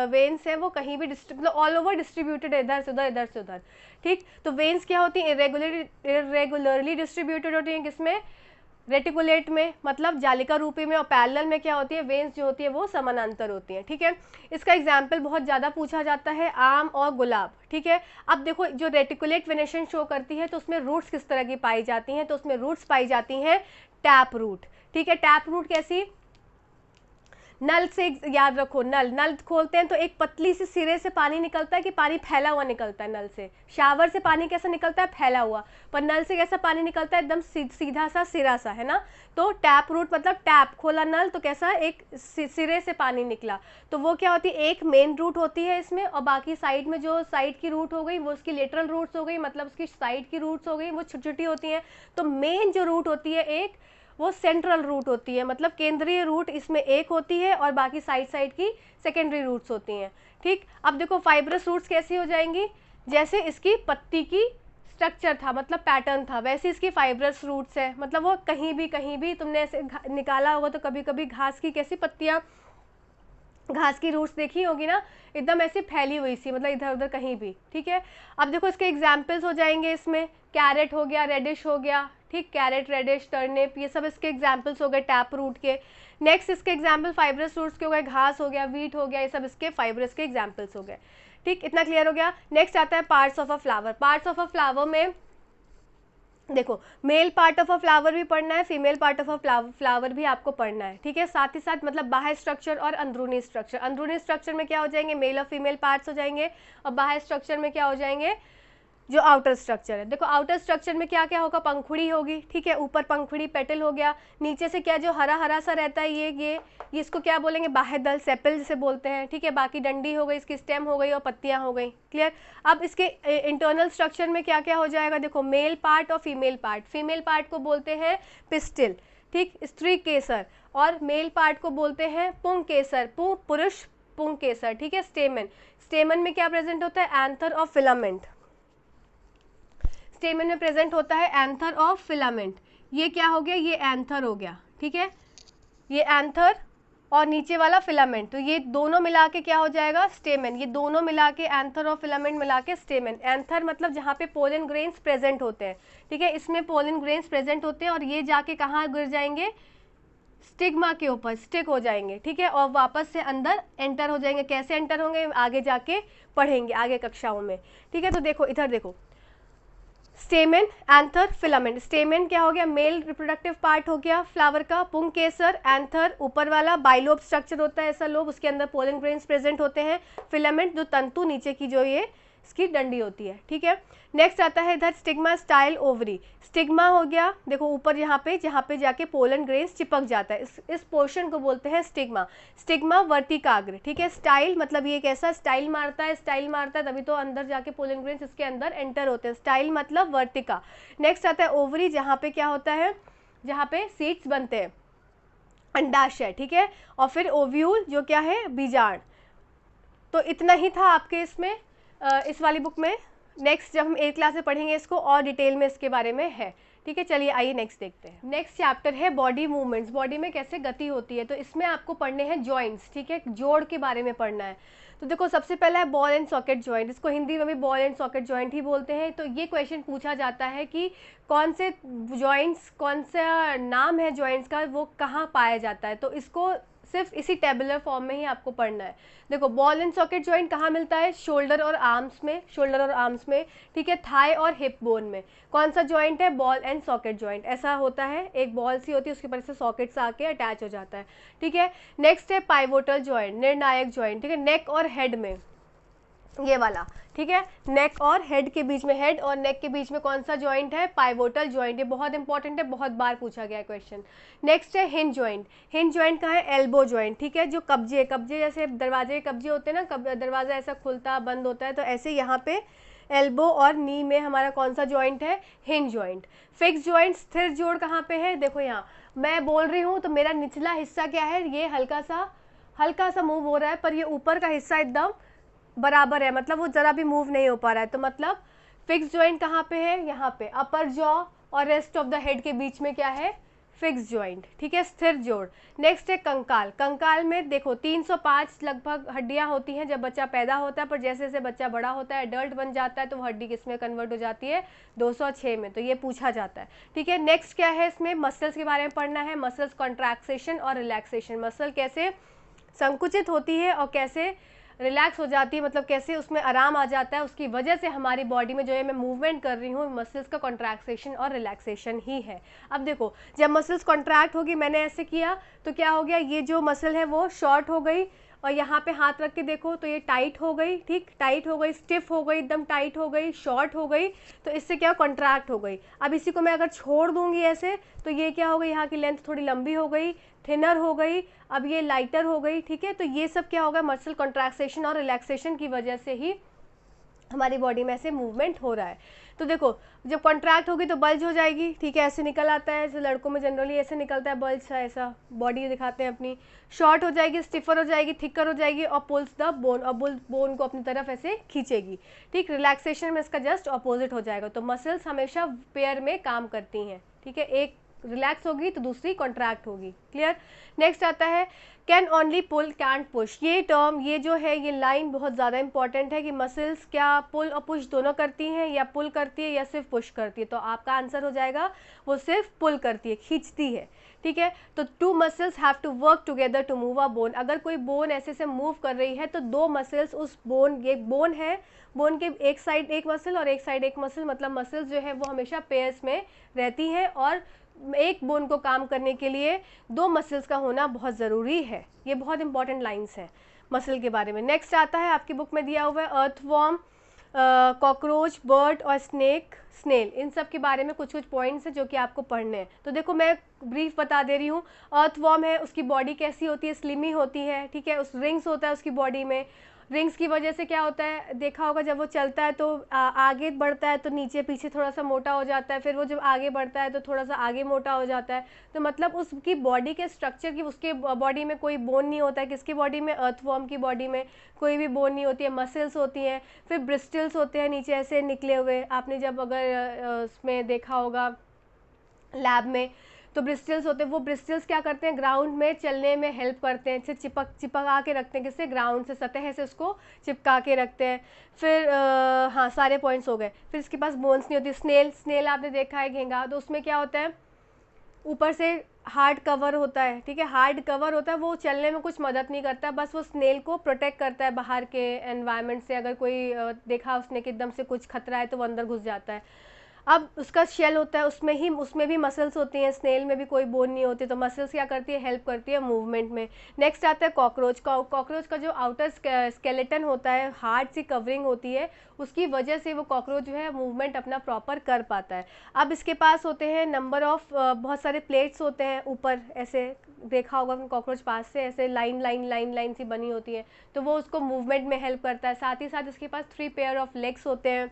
वेन्स है वो कहीं भी मतलब ऑल ओवर डिस्ट्रीब्यूटेड है, इधर से उधर इधर से उधर। ठीक, तो वेन्स क्या होती हैं, इरेगुलरली डिस्ट्रीब्यूटेड होती हैं, किसमें, रेटिकुलेट में मतलब जालिका रूपी में, और पैरेलल में क्या होती है, वेन्स जो होती है वो समानांतर होती हैं। ठीक है, इसका एग्जाम्पल बहुत ज़्यादा पूछा जाता है, आम और गुलाब। ठीक है, अब देखो जो रेटिकुलेट वेनेशन शो करती है तो उसमें रूट्स किस तरह की पाई जाती हैं, तो उसमें रूट्स पाई जाती हैं टैप रूट। ठीक है, टैप रूट कैसी, नल से, याद रखो नल, नल खोलते हैं तो एक पतली सी सिरे से पानी निकलता है कि पानी फैला हुआ निकलता है, नल से, शावर से पानी कैसा निकलता है, फैला हुआ, पर नल से कैसा पानी निकलता है, एकदम सीधा सा सिरा सा, है ना। तो टैप रूट मतलब टैप खोला नल तो कैसा एक सिरे से पानी निकला, तो वो क्या होती है, एक मेन रूट होती है इसमें, और बाकी साइड में जो साइड की रूट हो गई वो उसकी लेटरल रूट्स हो गई, मतलब उसकी साइड की रूट्स हो गई वो छोटी छोटी होती हैं। तो मेन जो रूट होती है एक, वो सेंट्रल रूट होती है, मतलब केंद्रीय रूट इसमें एक होती है और बाकी साइड साइड की सेकेंडरी रूट्स होती हैं। ठीक, अब देखो फाइब्रस रूट्स कैसी हो जाएंगी, जैसे इसकी पत्ती की स्ट्रक्चर था, मतलब पैटर्न था, वैसे इसकी फाइब्रस रूट्स है, मतलब वो कहीं भी तुमने ऐसे निकाला होगा तो कभी कभी घास की कैसी पत्तियाँ, घास की रूट्स देखी होगी ना, एकदम ऐसे फैली हुई सी, मतलब इधर उधर कहीं भी। ठीक है, अब देखो इसके एग्जाम्पल्स हो जाएंगे, इसमें कैरेट हो गया, रेडिश हो गया, ठीक, कैरेट, रेडिश, टर्निप, ये सब इसके एग्जाम्पल्स हो गए टैप रूट के। नेक्स्ट इसके एग्जाम्पल फाइब्रस रूट्स के हो गए, घास हो गया, वीट हो गया, ये सब इसके फाइब्रस के एग्जाम्पल्स हो गए। ठीक, इतना क्लियर हो गया। नेक्स्ट आता है parts of a flower. Parts of a flower में देखो male part of a flower भी पढ़ना है, female part of a flower भी आपको पढ़ना है। ठीक है, साथ ही साथ मतलब बाह्य स्ट्रक्चर और अंदरूनी स्ट्रक्चर। अंदरूनी स्ट्रक्चर में क्या हो जाएंगे, मेल और फीमेल पार्ट्स हो जाएंगे, और बाह्य स्ट्रक्चर में क्या हो जाएंगे, जो आउटर स्ट्रक्चर है। देखो आउटर स्ट्रक्चर में क्या क्या होगा, पंखुड़ी होगी, ठीक है, ऊपर पंखुड़ी पेटल हो गया, नीचे से क्या जो हरा हरा सा रहता है ये इसको क्या बोलेंगे, बाह्य दल, सेपल जिसे बोलते हैं। ठीक है, बाकी डंडी हो गई, इसकी स्टेम हो गई और पत्तियां हो गई। क्लियर। अब इसके इंटरनल स्ट्रक्चर में क्या क्या हो जाएगा, देखो मेल पार्ट और फीमेल पार्ट। फीमेल पार्ट को बोलते हैं पिस्टिल, ठीक, स्त्री केसर, और मेल पार्ट को बोलते हैं पुंग केसर, पुरुष पुंग केसर। ठीक है, स्टेमन, स्टेमन में क्या प्रेजेंट होता है, एंथर और फिलामेंट। स्टेमन में प्रेजेंट होता है एंथर ऑफ फिलामेंट। ये क्या हो गया, ये एंथर हो गया, ठीक है, ये एंथर और नीचे वाला फिलामेंट, तो ये दोनों मिला के क्या हो जाएगा, स्टेमन। ये दोनों मिला के एंथर और फिलामेंट मिला के स्टेमन। एंथर मतलब जहाँ पे पोलन ग्रेन्स प्रेजेंट होते हैं, ठीक है, इसमें पोलन ग्रेन्स प्रेजेंट होते हैं और ये जाके कहाँ गिर जाएंगे, स्टिग्मा के ऊपर स्टिक हो जाएंगे। ठीक है, और वापस से अंदर एंटर हो जाएंगे। कैसे एंटर होंगे आगे जाके पढ़ेंगे आगे कक्षाओं में। ठीक है, तो देखो इधर देखो, स्टेमेन, एंथर, फिलामेंट। स्टेमेन क्या हो गया, मेल रिप्रोडक्टिव पार्ट हो गया फ्लावर का, पुंग केसर, एंथर ऊपर वाला, बाइलोब स्ट्रक्चर होता है ऐसा लोब, उसके अंदर पोलन ग्रेन्स प्रेजेंट होते हैं, फिलामेंट जो तंतु नीचे की जो ये इसकी डंडी होती है। ठीक है, नेक्स्ट आता है इधर स्टिग्मा स्टाइल ओवरी। स्टिग्मा हो गया, देखो ऊपर यहाँ पे जाके पोलन ग्रेन्स चिपक जाता है, इस पोर्शन को बोलते हैं स्टिग्मा। स्टिग्मा वर्तिकाग्र। ठीक है, स्टाइल मतलब ये कैसा स्टाइल मारता है, स्टाइल मारता है तभी तो अंदर जाके पोलन ग्रेन्स इसके अंदर एंटर होते हैं, स्टाइल मतलब वर्तिका। नेक्स्ट आता है ओवरी, जहाँ पे क्या होता है, जहाँ पे सीड्स बनते हैं, अंडाशय। ठीक है, और फिर ओव्यूल जो क्या है, बीजांड। तो इतना ही था आपके इसमें इस वाली बुक में। नेक्स्ट जब हम 8th क्लास में पढ़ेंगे इसको और डिटेल में इसके बारे में है। ठीक है, चलिए आइए नेक्स्ट देखते हैं। नेक्स्ट चैप्टर है बॉडी मूवमेंट्स, बॉडी में कैसे गति होती है। तो इसमें आपको पढ़ने हैं जॉइंट्स, ठीक है, जोड़ के बारे में पढ़ना है। तो देखो सबसे पहला है बॉल एंड सॉकेट जॉइंट, इसको हिंदी में भी बॉल एंड सॉकेट जॉइंट ही बोलते हैं। तो ये क्वेश्चन पूछा जाता है कि कौन से जॉइंट्स, कौन सा नाम है जॉइंट्स का, वो कहाँ पाया जाता है। तो इसको सिर्फ इसी टेबुलर फॉर्म में ही आपको पढ़ना है। देखो बॉल एंड सॉकेट जॉइंट कहाँ मिलता है, शोल्डर और आर्म्स में, शोल्डर और आर्म्स में। ठीक है, थाई और हिप बोन में। कौन सा जॉइंट है, बॉल एंड सॉकेट जॉइंट। ऐसा होता है, एक बॉल सी होती है उसके ऊपर से सॉकेट्स आके अटैच हो जाता है। ठीक है, नेक्स्ट है पाइवोटल जॉइंट, निर्णायक जॉइंट। ठीक है, नेक और हेड में ये वाला। ठीक है, नेक और हेड के बीच में, हेड और नेक के बीच में कौन सा जॉइंट है, पाइवोटल जॉइंट। ये बहुत इंपॉर्टेंट है, बहुत बार पूछा गया है क्वेश्चन। नेक्स्ट है हिंज जॉइंट। हिंज जॉइंट कहाँ है, एल्बो जॉइंट। ठीक है, जो कब्जे जैसे दरवाजे के कब्जे होते हैं ना, दरवाजा ऐसा खुलता बंद होता है, तो ऐसे यहाँ पे एल्बो और नी में हमारा कौन सा जॉइंट है, हिंज जॉइंट। फिक्स जॉइंट स्थिर जोड़ कहाँ पे है, देखो यहाँ मैं बोल रही हूँ तो मेरा निचला हिस्सा क्या है, ये हल्का सा मूव हो रहा है, पर ये ऊपर का हिस्सा एकदम बराबर है, मतलब वो ज़रा भी मूव नहीं हो पा रहा है। तो मतलब फिक्स जॉइंट कहाँ पे है, यहाँ पे अपर जॉ और रेस्ट ऑफ द हेड के बीच में क्या है, फिक्स जॉइंट, ठीक है, स्थिर जोड़। नेक्स्ट है कंकाल। कंकाल में देखो 305 लगभग हड्डियां होती हैं जब बच्चा पैदा होता है, पर जैसे जैसे बच्चा बड़ा होता है, एडल्ट बन जाता है, तो वो हड्डी किस में कन्वर्ट हो जाती है, 206 में। तो ये पूछा जाता है, ठीक है। नेक्स्ट क्या है, इसमें मसल्स के बारे में पढ़ना है, मसल्स कॉन्ट्रैक्सेशन और रिलैक्सेशन, मसल कैसे संकुचित होती है और कैसे रिलैक्स हो जाती है, मतलब कैसे उसमें आराम आ जाता है, उसकी वजह से हमारी बॉडी में जो है मैं मूवमेंट कर रही हूँ, मसल्स का कॉन्ट्रैक्शन और रिलैक्सेशन ही है। अब देखो जब मसल्स कॉन्ट्रैक्ट होगी, मैंने ऐसे किया तो क्या हो गया, ये जो मसल है वो शॉर्ट हो गई, और यहाँ पे हाथ रख के देखो तो ये टाइट हो गई, ठीक, टाइट हो गई, स्टिफ हो गई, एकदम टाइट हो गई, शॉर्ट हो गई, तो इससे क्या कॉन्ट्रैक्ट हो गई। अब इसी को मैं अगर छोड़ दूंगी ऐसे, तो ये क्या हो गई, यहाँ की लेंथ थोड़ी लंबी हो गई, थिनर हो गई, अब ये लाइटर हो गई, ठीक है। तो ये सब क्या होगा, मसल कॉन्ट्रैक्शन और रिलैक्सेशन की वजह से ही हमारी बॉडी में ऐसे मूवमेंट हो रहा है। तो देखो जब कॉन्ट्रैक्ट होगी तो बल्ज हो जाएगी, ठीक है, ऐसे निकल आता है, जैसे लड़कों में जनरली ऐसे निकलता है बल्ज सा, ऐसा बॉडी दिखाते हैं अपनी। शॉर्ट हो जाएगी, स्टिफर हो जाएगी, थिकर हो जाएगी, और पुल्स द बोन, और बोन को अपनी तरफ ऐसे खींचेगी, ठीक। रिलैक्सेशन में इसका जस्ट अपोजिट हो जाएगा। तो मसल्स हमेशा पेयर में काम करती हैं, ठीक है, एक रिलैक्स होगी तो दूसरी कॉन्ट्रैक्ट होगी, क्लियर। नेक्स्ट आता है can only pull can't push. ये टर्म, ये जो है, ये लाइन बहुत ज़्यादा इंपॉर्टेंट है कि मसल्स क्या पुल और पुश दोनों करती हैं, या पुल करती है या सिर्फ पुश करती है। तो आपका आंसर हो जाएगा वो सिर्फ पुल करती है, खींचती है, ठीक है। तो two muscles have to work together to move a bone. अगर कोई बोन ऐसे से मूव कर रही है तो दो मसल्स उस बोन, ये बोन है, बोन के एक साइड एक मसल और एक साइड एक मसल, मतलब मसल्स जो है वो हमेशा पेयर्स में रहती हैं, और एक बोन को काम करने के लिए दो मसल्स का होना बहुत ज़रूरी है। ये बहुत इंपॉर्टेंट लाइंस हैं मसल के बारे में। नेक्स्ट आता है, आपकी बुक में दिया हुआ है अर्थवॉर्म, कॉकरोच, बर्ड और स्नेल, इन सब के बारे में कुछ कुछ पॉइंट्स हैं जो कि आपको पढ़ने हैं। तो देखो मैं ब्रीफ बता दे रही हूँ। अर्थवॉर्म है, उसकी बॉडी कैसी होती है, स्लिमी होती है, ठीक है, उस रिंग्स होता है उसकी बॉडी में। रिंग्स की वजह से क्या होता है, देखा होगा जब वो चलता है तो आगे बढ़ता है तो नीचे पीछे थोड़ा सा मोटा हो जाता है, फिर वो जब आगे बढ़ता है तो थोड़ा सा आगे मोटा हो जाता है। तो मतलब उसकी बॉडी के स्ट्रक्चर की, उसके बॉडी में कोई बोन नहीं होता है। किसकी बॉडी में, अर्थवॉर्म की बॉडी में कोई भी बोन नहीं होती है, मसल्स होती हैं, फिर ब्रिस्टल्स होते हैं नीचे ऐसे निकले हुए। आपने जब अगर उसमें देखा होगा लैब में, तो ब्रिस्टल्स होते हैं, वो ब्रिस्टल्स क्या करते हैं, ग्राउंड में चलने में हेल्प करते हैं, इसे चिपका के रखते हैं, किससे, ग्राउंड से, सतह से उसको चिपका के रखते हैं। फिर हाँ सारे पॉइंट्स हो गए। फिर इसके पास बोन्स नहीं होती। स्नेल आपने देखा है, घेंगा, तो उसमें क्या होता है, ऊपर से हार्ड कवर होता है, ठीक है, हार्ड कवर होता है, वो चलने में कुछ मदद नहीं करता, बस वो स्नेल को प्रोटेक्ट करता है बाहर के एनवायरनमेंट से। अगर कोई देखा उसने कि एकदम से कुछ खतरा है तो वो अंदर घुस जाता है। अब उसका शेल होता है, उसमें भी मसल्स होती हैं, स्नेल में भी कोई बोन नहीं होती, तो मसल्स क्या करती है, हेल्प करती है मूवमेंट में। नेक्स्ट आता है कॉकरोच। कॉकरोच का जो आउटर स्केलेटन होता है, हार्ड सी कवरिंग होती है, उसकी वजह से वो कॉकरोच जो है मूवमेंट अपना प्रॉपर कर पाता है। अब इसके पास होते हैं नंबर ऑफ, बहुत सारे प्लेट्स होते हैं ऊपर, ऐसे देखा होगा कॉकरोच पास से ऐसे लाइन सी बनी होती है, तो वो उसको मूवमेंट में हेल्प करता है। साथ ही साथ इसके पास 3 पेयर ऑफ लेग्स होते हैं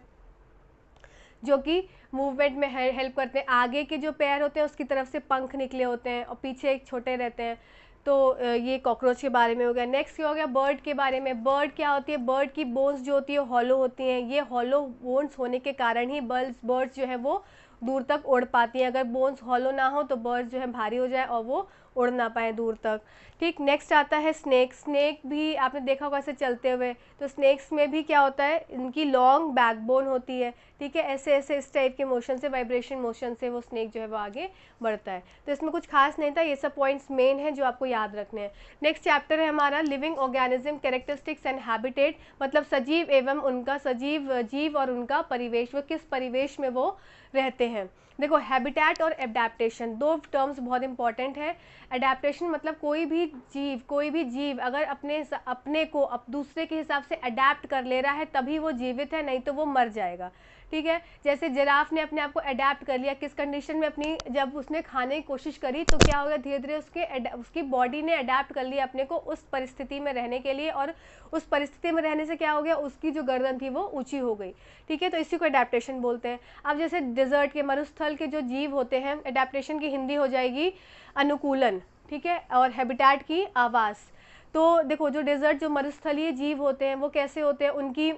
जो कि मूवमेंट में हेल्प करते हैं। आगे के जो पैर होते हैं उसकी तरफ से पंख निकले होते हैं, और पीछे एक छोटे रहते हैं। तो ये कॉकरोच के बारे में हो गया। नेक्स्ट ये हो गया बर्ड के बारे में। बर्ड क्या होती है, बर्ड की बोन्स जो होती है हॉलो होती हैं। ये हॉलो बोन्स होने के कारण ही बर्ड्स जो है वो दूर तक उड़ पाती हैं। अगर बोन्स हॉलो ना हो तो बर्ड्स जो है भारी हो जाए और वो उड़ ना पाए दूर तक, ठीक। नेक्स्ट आता है स्नेक भी आपने देखा होगा ऐसे चलते हुए। तो स्नेक्स में भी क्या होता है, इनकी लॉन्ग बैकबोन होती है, ठीक है, ऐसे ऐसे इस टाइप के मोशन से, वाइब्रेशन मोशन से वो स्नेक जो है वो आगे बढ़ता है। तो इसमें कुछ खास नहीं था, ये सब पॉइंट्स मेन हैं जो आपको याद रखने हैं। नेक्स्ट चैप्टर है हमारा living organism characteristics and habitat, मतलब सजीव एवं उनका, सजीव जीव और उनका परिवेश, वो किस परिवेश में वो रहते हैं। देखो हैबिटेट और एडेप्टेशन दो टर्म्स बहुत इंपॉर्टेंट है। एडेप्टेशन मतलब कोई भी जीव अगर अपने को दूसरे के हिसाब से अडेप्ट कर ले रहा है तभी वो जीवित है, नहीं तो वो मर जाएगा, ठीक है। जैसे जिराफ ने अपने आप को अडेप्ट कर लिया किस कंडीशन में, अपनी जब उसने खाने की कोशिश करी तो क्या हो गया, धीरे धीरे उसकी बॉडी ने अडेप्ट कर लिया अपने को उस परिस्थिति में रहने के लिए, और उस परिस्थिति में रहने से क्या हो गया, उसकी जो गर्दन थी वो ऊंची हो गई, ठीक है। तो इसी को अडेप्टेशन बोलते हैं। अब जैसे डिजर्ट के, मरुस्थल के जो जीव होते हैं, अडेप्टेशन की हिंदी हो जाएगी अनुकूलन, ठीक है, और हैबिटेट की आवास। तो देखो जो डेजर्ट, जो मरुस्थलीय जीव होते हैं वो कैसे होते हैं, उनकी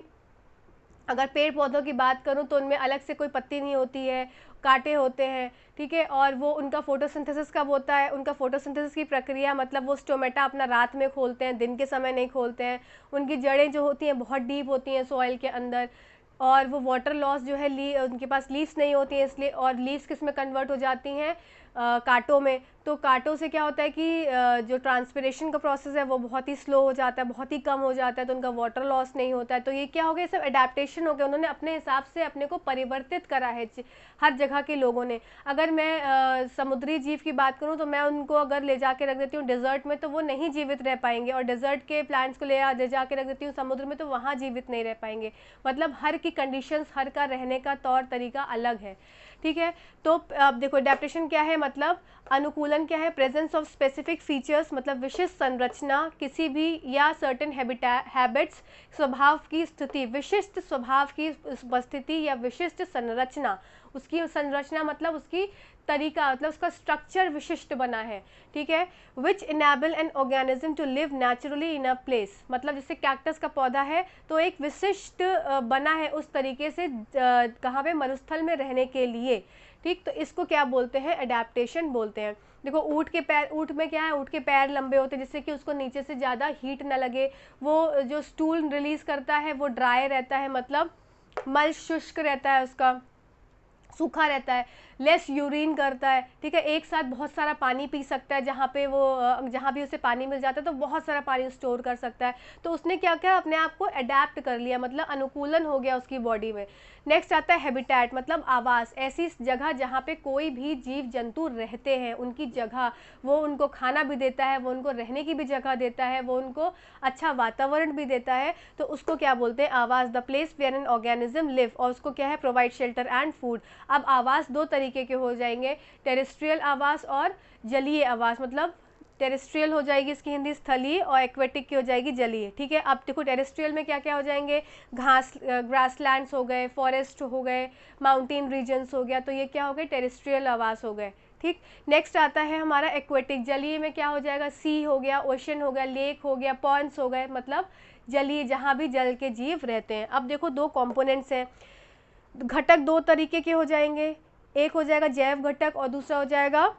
अगर पेड़ पौधों की बात करूं तो उनमें अलग से कोई पत्ती नहीं होती है, कांटे होते हैं, ठीक है। और वो उनका फोटोसिंथेसिस कब होता है, उनका फोटोसिंथेसिस की प्रक्रिया मतलब वो स्टोमेटा अपना रात में खोलते हैं, दिन के समय नहीं खोलते हैं। उनकी जड़ें जो होती हैं बहुत डीप होती हैं सॉइल के अंदर, और वो वाटर लॉस जो है उनके पास लीव्स नहीं होती हैं इसलिए, और लीव्स किस में कन्वर्ट हो जाती हैं, कांटों में। तो कांटों से क्या होता है कि जो ट्रांसपिरेशन का प्रोसेस है वो बहुत ही स्लो हो जाता है, बहुत ही कम हो जाता है, तो उनका वाटर लॉस नहीं होता है। तो ये क्या हो गया, सब अडेप्टेशन हो गया, उन्होंने अपने हिसाब से अपने को परिवर्तित करा है हर जगह के लोगों ने। अगर मैं समुद्री जीव की बात करूँ तो मैं उनको अगर ले जाके रख देती हूँ डेजर्ट में तो वो नहीं जीवित रह पाएंगे, और डेजर्ट के प्लांट्स को ले जाके रख देती हूँ समुद्र में तो वहाँ जीवित नहीं रह पाएंगे। मतलब हर की कंडीशंस, हर का रहने का तौर तरीका अलग है, ठीक है। तो अब देखो अडेप्टेशन क्या है, मतलब अनुकूलन क्या है, प्रेजेंस ऑफ स्पेसिफिक फीचर्स, मतलब विशिष्ट संरचना किसी भी या सर्टेन हैबिट्स, स्वभाव की स्थिति, विशिष्ट स्वभाव की उपस्थिति या विशिष्ट संरचना, उसकी संरचना मतलब उसकी तरीका, मतलब उसका स्ट्रक्चर विशिष्ट बना है, ठीक है। Which enable an organism to live naturally in a place, मतलब जैसे कैक्टस का पौधा है तो एक विशिष्ट बना है उस तरीके से कहाँ पे, मरुस्थल में रहने के लिए, ठीक। तो इसको क्या बोलते हैं, अडेप्टेशन बोलते हैं। देखो ऊँट के पैर, ऊँट में क्या है, ऊँट के पैर लंबे होते हैं जिससे कि उसको नीचे से ज़्यादा हीट ना लगे, वो जो स्टूल रिलीज करता है वो ड्राई रहता है, मतलब मल शुष्क रहता है, उसका सूखा रहता है, लेस यूरिन करता है, ठीक है। एक साथ बहुत सारा पानी पी सकता है, जहाँ पे वो जहाँ भी उसे पानी मिल जाता है तो बहुत सारा पानी स्टोर कर सकता है। तो उसने क्या किया, अपने आप को अडेप्ट कर लिया, मतलब अनुकूलन हो गया उसकी बॉडी में। नेक्स्ट आता है हैबिटेट, मतलब आवास, ऐसी जगह जहाँ पे कोई भी जीव जंतु रहते हैं, उनकी जगह, वो उनको खाना भी देता है, वो उनको रहने की भी जगह देता है, वो उनको अच्छा वातावरण भी देता है, तो उसको क्या बोलते हैं, आवास। The place where an organism live, और उसको क्या है, प्रोवाइड शेल्टर एंड फूड। अब आवास दो तरीके के हो जाएंगे, टेरेस्ट्रियल आवास और जलीय आवास। मतलब टेरेस्ट्रियल हो जाएगी इसकी हिंदी स्थलीय, और एक्वेटिक की हो जाएगी जलीय, ठीक है। अब देखो टेरेस्ट्रियल में क्या क्या हो जाएंगे, ग्रासलैंड्स हो गए, फॉरेस्ट हो गए, माउंटेन रीजन्स हो गया, तो ये क्या हो गए, टेरेस्ट्रियल आवास हो गए, ठीक। नेक्स्ट आता है हमारा एक्वेटिक, जलीय में क्या हो जाएगा, सी हो गया, ओशन हो गया, लेक हो गया, पॉन्ड्स हो गए, मतलब जलीय, जहाँ भी जल के जीव रहते हैं। अब देखो दो कॉम्पोनेंट्स हैं, घटक दो तरीके के हो जाएंगे, एक हो जाएगा जैव घटक और दूसरा हो जाएगा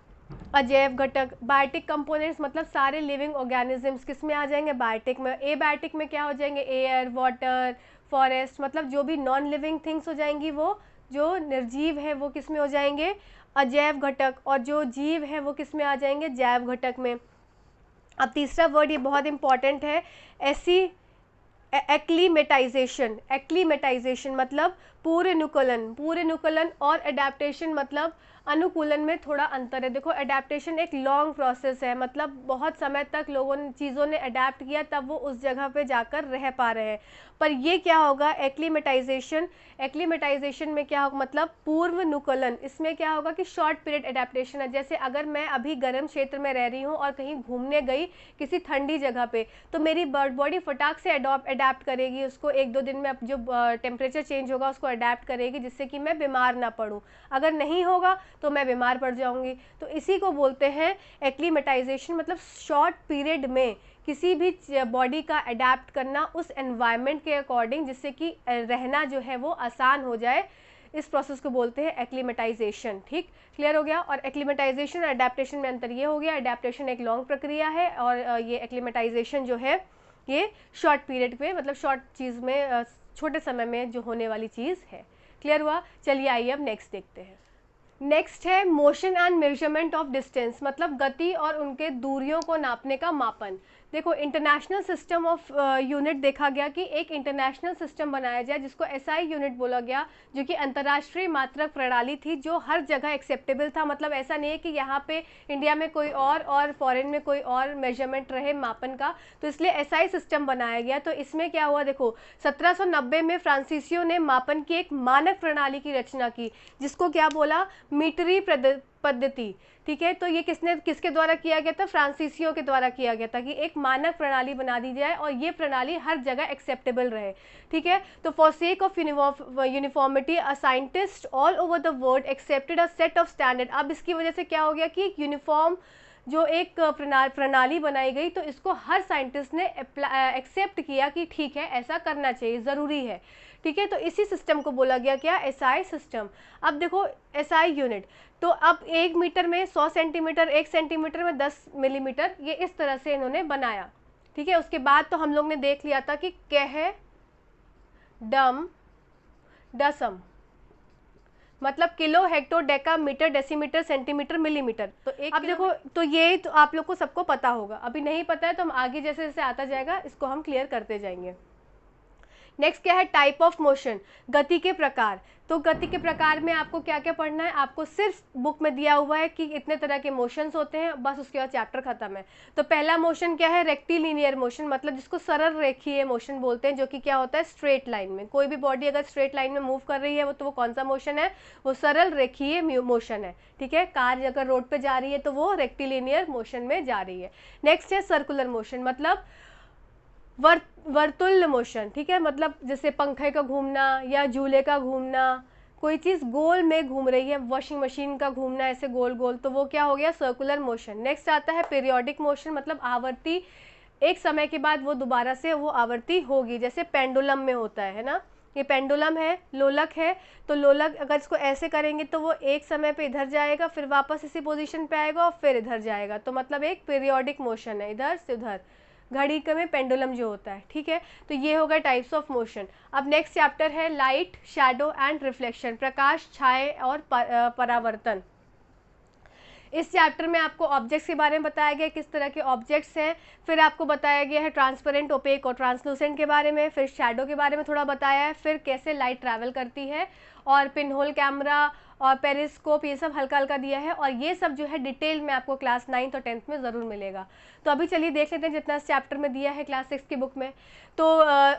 अजैव घटक। बायोटिक कंपोनेंट्स मतलब सारे लिविंग ऑर्गेनिजम्स किस में आ जाएंगे, बायोटिक में। ए बायोटिक में क्या हो जाएंगे, एयर, वाटर, फॉरेस्ट, मतलब जो भी नॉन लिविंग थिंग्स हो जाएंगी, वो जो निर्जीव है वो किस में हो जाएंगे, अजैव घटक, और जो जीव है वो किस में आ जाएंगे, जैव घटक में। अब तीसरा वर्ड ये बहुत इंपॉर्टेंट है, ऐसी एक्लीमेटाइजेशन। एक्लीमेटाइजेशन मतलब पूर्वनुकूलन और अडेप्टेशन मतलब अनुकूलन में थोड़ा अंतर है। देखो अडेप्टेशन एक लॉन्ग प्रोसेस है, मतलब बहुत समय तक लोगों ने, चीज़ों ने अडेप्ट किया तब वो उस जगह पे जाकर रह पा रहे हैं। पर ये क्या होगा, एक्लीमेटाइजेशन। एक्लीमेटाइजेशन में क्या होगा, मतलब पूर्वनुकूलन, इसमें क्या होगा कि शॉर्ट पीरियड अडेप्टेशन है। जैसे अगर मैं अभी गर्म क्षेत्र में रह रही हूँ और कहीं घूमने गई किसी ठंडी जगह पे, तो मेरी बॉडी फटाक से अडेप्ट करेगी, उसको एक दो दिन में जो टेम्परेचर चेंज होगा उसको अडेप्ट करेगी, जिससे कि मैं बीमार ना पड़ूँ। अगर नहीं होगा तो मैं बीमार पड़ जाऊंगी। तो इसी को बोलते हैं एक्लीमेटाइजेशन, मतलब शॉर्ट पीरियड में किसी भी बॉडी का अडेप्ट करना उस एनवायरनमेंट के अकॉर्डिंग, जिससे कि रहना जो है वो आसान हो जाए। इस प्रोसेस को बोलते हैं एक्लीमेटाइजेशन, ठीक। क्लियर हो गया। और एक्लीमेटाइजेशन और अडेप्टेशन में अंतर ये हो गया, अडेप्टेशन एक लॉन्ग प्रक्रिया है और ये एक्लीमेटाइजेशन जो है ये शॉर्ट पीरियड पे, मतलब शॉर्ट चीज़ में, छोटे समय में जो होने वाली चीज़ है। क्लियर हुआ। चलिए आइए अब नेक्स्ट देखते हैं। नेक्स्ट है motion and measurement of distance, मतलब गति और उनके दूरियों को नापने का मापन। देखो इंटरनेशनल सिस्टम ऑफ यूनिट देखा गया कि एक इंटरनेशनल सिस्टम बनाया जाए जिसको एसआई यूनिट बोला गया, जो कि अंतर्राष्ट्रीय मात्रक प्रणाली थी, जो हर जगह एक्सेप्टेबल था। मतलब ऐसा नहीं है कि यहाँ पे इंडिया में कोई और फॉरेन में कोई और मेजरमेंट रहे मापन का, तो इसलिए एसआई सिस्टम बनाया गया। तो इसमें क्या हुआ, देखो 1790 में फ्रांसीसियो ने मापन की एक मानक प्रणाली की रचना की, जिसको क्या बोला, मीटरी पद्धति। ठीक है, तो ये किसके द्वारा किया गया था, फ्रांसीसियो के द्वारा किया गया था कि एक मानक प्रणाली बना दी जाए और ये प्रणाली हर जगह एक्सेप्टेबल रहे। ठीक है, तो for sake of uniformity a scientist all over the world accepted a set of standard. अब इसकी वजह से क्या हो गया कि यूनिफॉर्म जो एक प्रणाली बनाई गई, तो इसको हर साइंटिस्ट ने एक्सेप्ट किया कि ठीक है ऐसा करना चाहिए, ज़रूरी है। ठीक है, तो इसी सिस्टम को बोला गया क्या, एसआई सिस्टम। अब देखो एसआई यूनिट, तो अब 1 मीटर में 100 सेंटीमीटर, 1 सेंटीमीटर में 10 मिलीमीटर, ये इस तरह से इन्होंने बनाया। ठीक है, उसके बाद तो हम लोग ने देख लिया था कि कह डम दसम मतलब kilo, hecto, deca, metre, decimetre, centimetre, millimetre. तो एक अब देखो, तो ये तो आप लोग को सबको पता होगा, अभी नहीं पता है तो हम आगे जैसे जैसे आता जाएगा इसको हम क्लियर करते जाएंगे। नेक्स्ट क्या है, टाइप ऑफ मोशन, गति के प्रकार। तो गति के प्रकार में आपको क्या क्या पढ़ना है, आपको सिर्फ बुक में दिया हुआ है कि इतने तरह के मोशंस होते हैं, बस उसके बाद चैप्टर खत्म है। तो पहला मोशन क्या है, रेक्टिलिनियर मोशन, मतलब जिसको सरल रेखीय मोशन बोलते हैं, जो कि क्या होता है, स्ट्रेट लाइन में। कोई भी बॉडी अगर स्ट्रेट लाइन में मूव कर रही है तो वो कौन सा मोशन है, वो सरल रेखीय मोशन है। ठीक है, कार अगर रोड पे जा रही है तो वो रेक्टिलिनियर मोशन में जा रही है। नेक्स्ट है सर्कुलर मोशन, मतलब वर्तुल्य मोशन। ठीक है, मतलब जैसे पंखे का घूमना या झूले का घूमना, कोई चीज़ गोल में घूम रही है, वॉशिंग मशीन का घूमना ऐसे गोल गोल, तो वो क्या हो गया, सर्कुलर मोशन। नेक्स्ट आता है पीरियोडिक मोशन, मतलब आवर्ती, एक समय के बाद वो दोबारा से वो आवर्ती होगी, जैसे पेंडुलम में होता है ना, ये पेंडुलम है, लोलक है, तो लोलक अगर इसको ऐसे करेंगे तो वो एक समय पे इधर जाएगा, फिर वापस इसी पोजीशन पे आएगा और फिर इधर जाएगा, तो मतलब एक पीरियोडिक मोशन है, इधर से उधर, घड़ी का में पेंडुलम जो होता है। ठीक है, तो ये होगा टाइप्स ऑफ मोशन। अब नेक्स्ट चैप्टर है लाइट, शैडो एंड रिफ्लेक्शन, प्रकाश, छाए और परावर्तन। इस चैप्टर में आपको ऑब्जेक्ट्स के बारे में बताया गया, किस तरह के ऑब्जेक्ट्स हैं, फिर आपको बताया गया है ट्रांसपेरेंट, ओपेक और ट्रांसलूसेंट के बारे में, फिर शैडो के बारे में थोड़ा बताया है, फिर कैसे लाइट ट्रैवल करती है, और पिनहोल कैमरा और पेरिस्कोप, ये सब हल्का हल्का दिया है, और ये सब जो है डिटेल में आपको क्लास 9th और 10th में ज़रूर मिलेगा। तो अभी चलिए देख लेते हैं जितना इस चैप्टर में दिया है क्लास 6 की बुक में। तो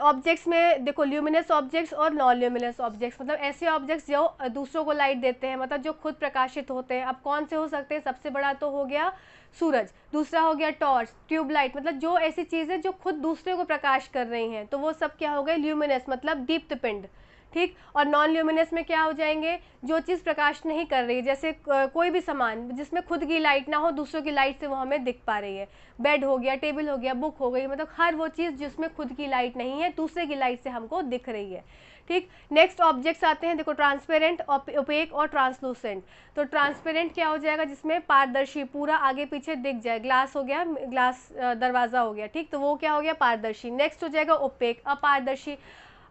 ऑब्जेक्ट्स में देखो, ल्यूमिनस ऑब्जेक्ट्स और नॉन ल्यूमिनस ऑब्जेक्ट्स, मतलब ऐसे ऑब्जेक्ट्स जो दूसरों को लाइट देते हैं, मतलब जो खुद प्रकाशित होते हैं। अब कौन से हो सकते हैं, सबसे बड़ा तो हो गया सूरज, दूसरा हो गया टॉर्च, ट्यूबलाइट, मतलब जो ऐसी चीज़ें जो खुद दूसरे को प्रकाश कर रही हैं, तो वो सब क्या हो गए, ल्यूमिनस, मतलब दीप्त पिंड। ठीक, और नॉन ल्यूमिनस में क्या हो जाएंगे, जो चीज़ प्रकाश नहीं कर रही है, जैसे कोई भी सामान जिसमें खुद की लाइट ना हो, दूसरों की लाइट से वो हमें दिख पा रही है, बेड हो गया, टेबल हो गया, बुक हो गई, मतलब हर वो चीज़ जिसमें खुद की लाइट नहीं है, दूसरे की लाइट से हमको दिख रही है। ठीक, नेक्स्ट ऑब्जेक्ट्स आते हैं, देखो ट्रांसपेरेंट, ओपेक और ट्रांसलूसेंट। तो ट्रांसपेरेंट क्या हो जाएगा, जिसमें पारदर्शी, पूरा आगे पीछे दिख जाए, ग्लास हो गया, ग्लास दरवाज़ा हो गया, ठीक, तो वो क्या हो गया, पारदर्शी। नेक्स्ट हो जाएगा ओपेक, अपारदर्शी।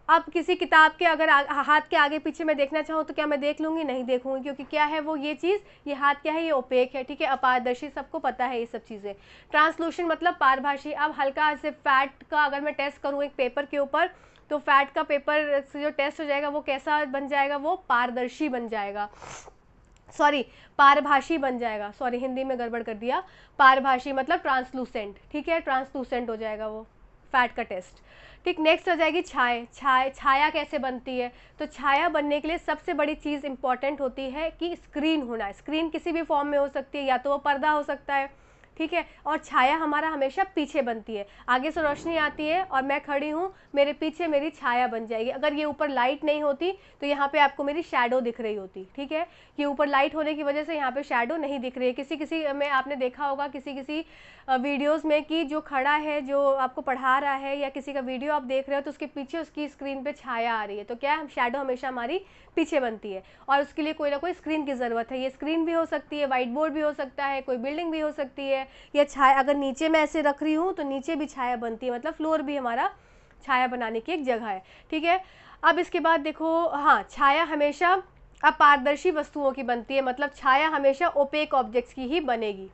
अब किसी किताब के अगर हाथ के आगे पीछे मैं देखना चाहूँ तो क्या मैं देख लूँगी, नहीं देखूँगी, क्योंकि क्या है वो, ये चीज़, ये हाथ क्या है, ये ओपेक है। ठीक है, अपारदर्शी सबको पता है ये सब चीज़ें। ट्रांसलूशन मतलब पारभाषी। अब हल्का से फैट का अगर मैं टेस्ट करूँ एक पेपर के ऊपर, तो फैट का पेपर से जो टेस्ट हो जाएगा वो कैसा बन जाएगा, वो पारदर्शी बन जाएगा, सॉरी पारभाषी बन जाएगा, सॉरी हिंदी में गड़बड़ कर दिया, पारभाषी मतलब ट्रांसलूसेंट। ठीक है, ट्रांसलूसेंट हो जाएगा वो फैट का टेस्ट। ठीक, नेक्स्ट हो जाएगी छाया कैसे बनती है, तो छाया बनने के लिए सबसे बड़ी चीज़ इंपॉर्टेंट होती है कि स्क्रीन होना है। स्क्रीन किसी भी फॉर्म में हो सकती है, या तो वो पर्दा हो सकता है, ठीक है, और छाया हमारा हमेशा पीछे बनती है। आगे से रोशनी आती है और मैं खड़ी हूँ, मेरे पीछे मेरी छाया बन जाएगी। अगर ये ऊपर लाइट नहीं होती तो यहाँ पे आपको मेरी शैडो दिख रही होती। ठीक है, ये ऊपर लाइट होने की वजह से यहाँ पे शैडो नहीं दिख रही है। किसी किसी में आपने देखा होगा, किसी किसी वीडियोस में कि जो खड़ा है, जो आपको पढ़ा रहा है, या किसी का वीडियो आप देख रहे हो, तो उसके पीछे उसकी स्क्रीन पे छाया आ रही है, तो क्या है, शैडो हमेशा हमारी पीछे बनती है, और उसके लिए कोई ना कोई स्क्रीन की ज़रूरत है। ये स्क्रीन भी हो सकती है, वाइट बोर्ड भी हो सकता है, कोई बिल्डिंग भी हो सकती है, या छाया अगर नीचे मैं ऐसे रख रही हूँ तो नीचे भी छाया बनती है, मतलब फ्लोर भी हमारा छाया बनाने की एक जगह है। ठीक है, अब इसके बाद देखो, हाँ, छाया हमेशा अपारदर्शी वस्तुओं की बनती है, मतलब छाया हमेशा ओपेक ऑब्जेक्ट्स की ही बनेगी।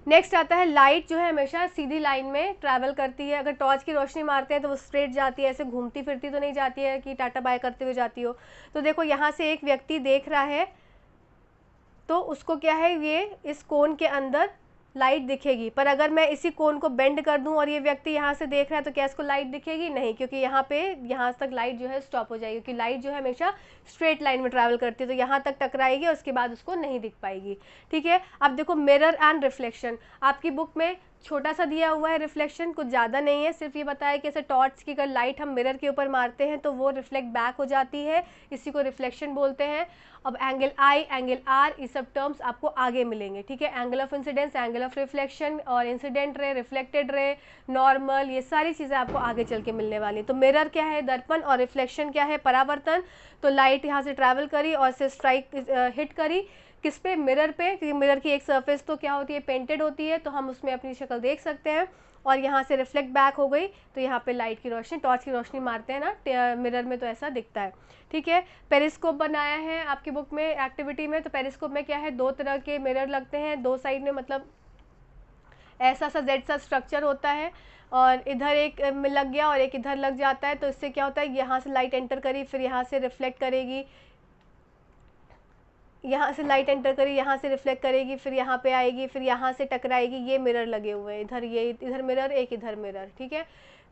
नेक्स्ट आता है लाइट जो है हमेशा सीधी लाइन में ट्रैवल करती है। अगर टॉर्च की रोशनी मारते हैं तो वो स्ट्रेट जाती है, ऐसे घूमती फिरती तो नहीं जाती है कि टाटा बाय करते हुए जाती हो। तो देखो यहाँ से एक व्यक्ति देख रहा है तो उसको क्या है, ये इस कोन के अंदर लाइट दिखेगी। पर अगर मैं इसी कोन को बेंड कर दूं और ये व्यक्ति यहाँ से देख रहा है तो क्या इसको लाइट दिखेगी? नहीं, क्योंकि यहाँ पे यहाँ तक लाइट जो है स्टॉप हो जाएगी, क्योंकि लाइट जो है हमेशा स्ट्रेट लाइन में ट्रैवल करती है, तो यहाँ तक टकराएगी और उसके बाद उसको नहीं दिख पाएगी। ठीक है, अब देखो मिरर एंड रिफ्लेक्शन, आपकी बुक में छोटा सा दिया हुआ है रिफ्लेक्शन, कुछ ज़्यादा नहीं है, सिर्फ ये बताया कि ऐसे टॉर्च की अगर लाइट हम मिरर के ऊपर मारते हैं तो वो रिफ्लेक्ट बैक हो जाती है, इसी को रिफ्लेक्शन बोलते हैं। अब एंगल आई, एंगल आर, ये सब टर्म्स आपको आगे मिलेंगे। ठीक है, angle of incidence, angle of reflection और incident ray, reflected ray, normal, ये सारी चीज़ें आपको आगे चल के मिलने वाली। तो मिरर क्या है? दर्पण, और रिफ्लेक्शन क्या है? परावर्तन। तो लाइट यहाँ से ट्रैवल करी और से स्ट्राइक हिट करी किस पे? मिरर पे, क्योंकि मिरर की एक सरफेस तो क्या होती है? पेंटेड होती है, तो हम उसमें अपनी शक्ल देख सकते हैं। और यहाँ से रिफ्लेक्ट बैक हो गई, तो यहाँ पे लाइट की रोशनी, टॉर्च की रोशनी मारते हैं ना मिरर में, तो ऐसा दिखता है। ठीक है, पेरिस्कोप बनाया है आपकी बुक में एक्टिविटी में। तो पेरिस्कोप में क्या है? दो तरह के मिरर लगते हैं दो साइड में, मतलब ऐसा सा जेड सा स्ट्रक्चर होता है, और इधर एक में लग गया और एक इधर लग जाता है। तो इससे क्या होता है, यहाँ से लाइट एंटर करी, फिर यहाँ से रिफ्लेक्ट करेगी, यहाँ से लाइट एंटर करी, यहाँ से रिफ्लेक्ट करेगी, फिर यहाँ पे आएगी, फिर यहाँ से टकराएगी। ये मिरर लगे हुए हैं इधर, ये इधर मिरर, एक इधर मिरर। ठीक है,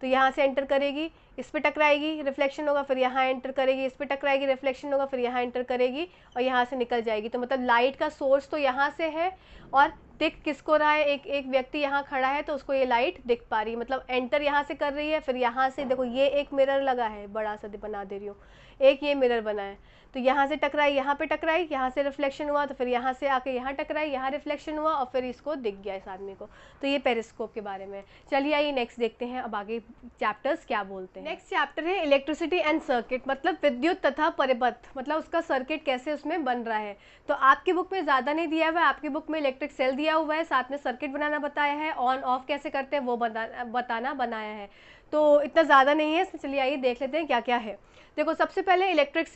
तो यहाँ से एंटर करेगी, इस पे टकराएगी, रिफ्लेक्शन होगा, फिर यहाँ एंटर करेगी, इस पे टकराएगी, रिफ्लेक्शन होगा, फिर यहाँ एंटर करेगी और यहाँ से निकल जाएगी। तो मतलब लाइट का सोर्स तो यहाँ से है और दिख किसको रहा है? एक व्यक्ति यहाँ खड़ा है तो उसको ये लाइट दिख पा रही है, मतलब एंटर यहाँ से कर रही है, फिर यहाँ से देखो ये एक मिरर लगा है, बड़ा सा बना दे रही हूँ, एक ये मिरर बना है, तो यहाँ से टकराई, यहाँ पे टकराई, यहाँ से रिफ्लेक्शन हुआ, तो फिर यहाँ से आके यहाँ टकराई, यहाँ रिफ्लेक्शन हुआ और फिर इसको दिख गया इस आदमी को। तो ये पेरिस्कोप के बारे में। चलिए आइए नेक्स्ट देखते हैं अब आगे चैप्टर्स क्या बोलते हैं। नेक्स्ट चैप्टर है इलेक्ट्रिसिटी एंड सर्किट, मतलब विद्युत तथा परिपथ, मतलब उसका सर्किट कैसे उसमें बन रहा है। तो आपकी बुक में ज़्यादा नहीं दिया हुआ है, आपकी बुक में इलेक्ट्रिक सेल दिया हुआ है, साथ में सर्किट बनाना बताया है, ऑन ऑफ कैसे करते हैं वो बताना बनाया है, तो इतना ज़्यादा नहीं है। चलिए आइए देख लेते हैं क्या क्या है। देखो सबसे पहले इलेक्ट्रिक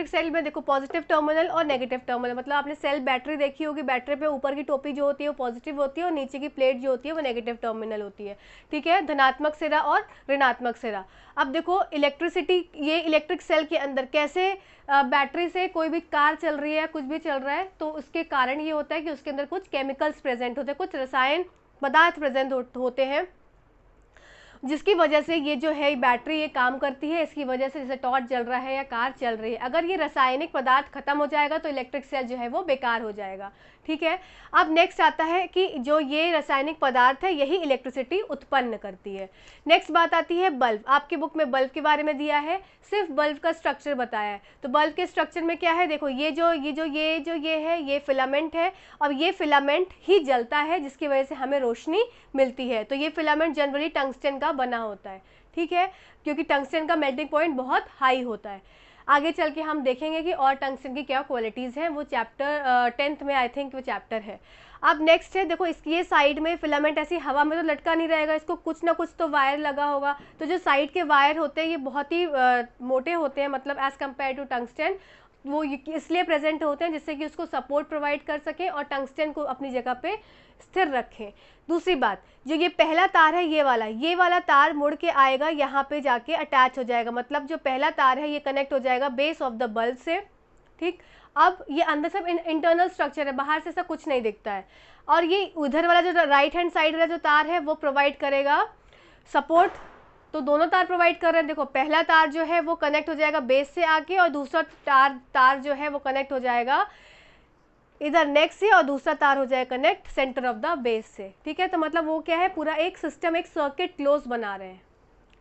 सेल में देखो पॉजिटिव टर्मिनल और नेगेटिव टर्मिनल, मतलब आपने सेल बैटरी देखी होगी, बैटरी पे ऊपर की टोपी जो होती है वो पॉजिटिव होती है और नीचे की प्लेट जो होती है वो नेगेटिव टर्मिनल होती है। ठीक है, धनात्मक सिरा और ऋणात्मक सिरा। अब देखो इलेक्ट्रिसिटी, ये इलेक्ट्रिक सेल के अंदर कैसे बैटरी से कोई भी कार चल रही है, कुछ भी चल रहा है, तो उसके कारण ये होता है कि उसके अंदर कुछ केमिकल्स प्रेजेंट होते हैं, कुछ रसायन पदार्थ प्रेजेंट होते हैं, जिसकी वजह से ये जो है बैटरी ये काम करती है। इसकी वजह से जैसे टॉर्च जल रहा है या कार चल रही है, अगर ये रासायनिक पदार्थ खत्म हो जाएगा तो इलेक्ट्रिक सेल जो है वो बेकार हो जाएगा। ठीक है, अब नेक्स्ट आता है कि जो ये रासायनिक पदार्थ है यही इलेक्ट्रिसिटी उत्पन्न करती है। नेक्स्ट बात आती है बल्ब, आपकी बुक में बल्ब के बारे में दिया है, सिर्फ बल्ब का स्ट्रक्चर बताया है। तो बल्ब के स्ट्रक्चर में क्या है? देखो ये है, ये फिलामेंट है, और ये फिलामेंट ही जलता है जिसकी वजह से हमें रोशनी मिलती है। तो ये फिलामेंट जनरली टंगस्टन का बना होता है। ठीक है, क्योंकि टंगस्टन का मेल्टिंग पॉइंट बहुत हाई होता है। आगे चल के हम देखेंगे कि और टंगस्टन की क्या क्वालिटीज़ हैं, वो चैप्टर 10th में आई थिंक वो चैप्टर है। अब नेक्स्ट है, देखो इसकी ये साइड में फिलामेंट ऐसी हवा में तो लटका नहीं रहेगा, इसको कुछ ना कुछ तो वायर लगा होगा। तो जो साइड के वायर होते हैं ये बहुत ही मोटे होते हैं, मतलब एज़ कम्पेयर टू टंगस्टन, वो इसलिए प्रेजेंट होते हैं जिससे कि उसको सपोर्ट प्रोवाइड कर सकें और टंगस्टन को अपनी जगह पे स्थिर रखें। दूसरी बात, जो ये पहला तार है ये वाला तार मुड़ के आएगा, यहाँ पे जाके अटैच हो जाएगा, मतलब जो पहला तार है ये कनेक्ट हो जाएगा बेस ऑफ द बल्ब से। ठीक, अब ये अंदर सब इंटरनल स्ट्रक्चर है, बाहर से ऐसा कुछ नहीं दिखता है। और ये उधर वाला जो राइट हैंड साइड वाला जो तार है वो प्रोवाइड करेगा सपोर्ट, तो दोनों तार प्रोवाइड कर रहे हैं। देखो पहला तार जो है वो कनेक्ट हो जाएगा बेस से आके, और दूसरा तार जो है वो कनेक्ट हो जाएगा इधर नेक से, और दूसरा तार हो जाएगा connect centre of the base से। ठीक है, तो मतलब वो क्या है, पूरा एक सिस्टम, एक सर्किट क्लोज बना रहे हैं।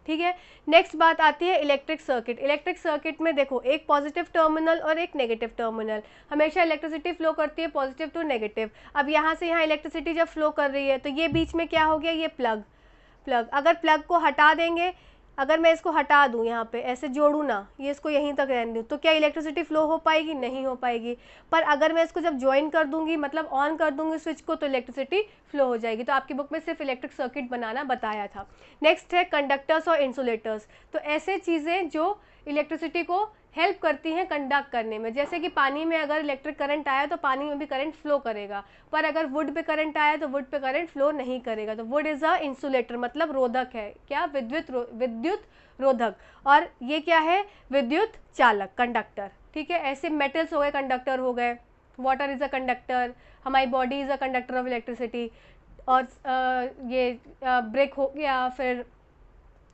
ठीक है, नेक्स्ट बात आती है इलेक्ट्रिक सर्किट। इलेक्ट्रिक सर्किट में देखो एक पॉजिटिव टर्मिनल और एक नेगेटिव टर्मिनल, हमेशा इलेक्ट्रिसिटी फ्लो करती है पॉजिटिव टू नेगेटिव। अब यहाँ से यहाँ इलेक्ट्रिसिटी जब फ्लो कर रही है तो ये बीच में क्या हो गया, ये प्लग, अगर प्लग को हटा देंगे, अगर मैं इसको हटा दूं, यहाँ पे ऐसे जोड़ूँ ना, ये इसको यहीं तक रहने दूँ, तो क्या इलेक्ट्रिसिटी फ्लो हो पाएगी? नहीं हो पाएगी। पर अगर मैं इसको जब ज्वाइन कर दूंगी, मतलब ऑन कर दूंगी स्विच को, तो इलेक्ट्रिसिटी फ्लो हो जाएगी। तो आपकी बुक में सिर्फ इलेक्ट्रिक सर्किट बनाना बताया था। नेक्स्ट है कंडक्टर्स और इंसुलेटर्स, तो ऐसे चीज़ें जो इलेक्ट्रिसिटी को हेल्प करती हैं कंडक्ट करने में। जैसे कि पानी में अगर इलेक्ट्रिक करंट आया तो पानी में भी करंट फ्लो करेगा, पर अगर वुड पे करंट आया तो वुड पे करंट फ्लो नहीं करेगा। तो वुड इज़ अ इंसुलेटर, मतलब रोधक है। क्या? विद्युत रोधक। और ये क्या है? विद्युत चालक, कंडक्टर। ठीक है, ऐसे मेटल्स हो गए, कंडक्टर हो गए। वाटर इज़ अ कंडक्टर, हमारी body is a conductor of electricity. और ये ब्रिक हो गया, फिर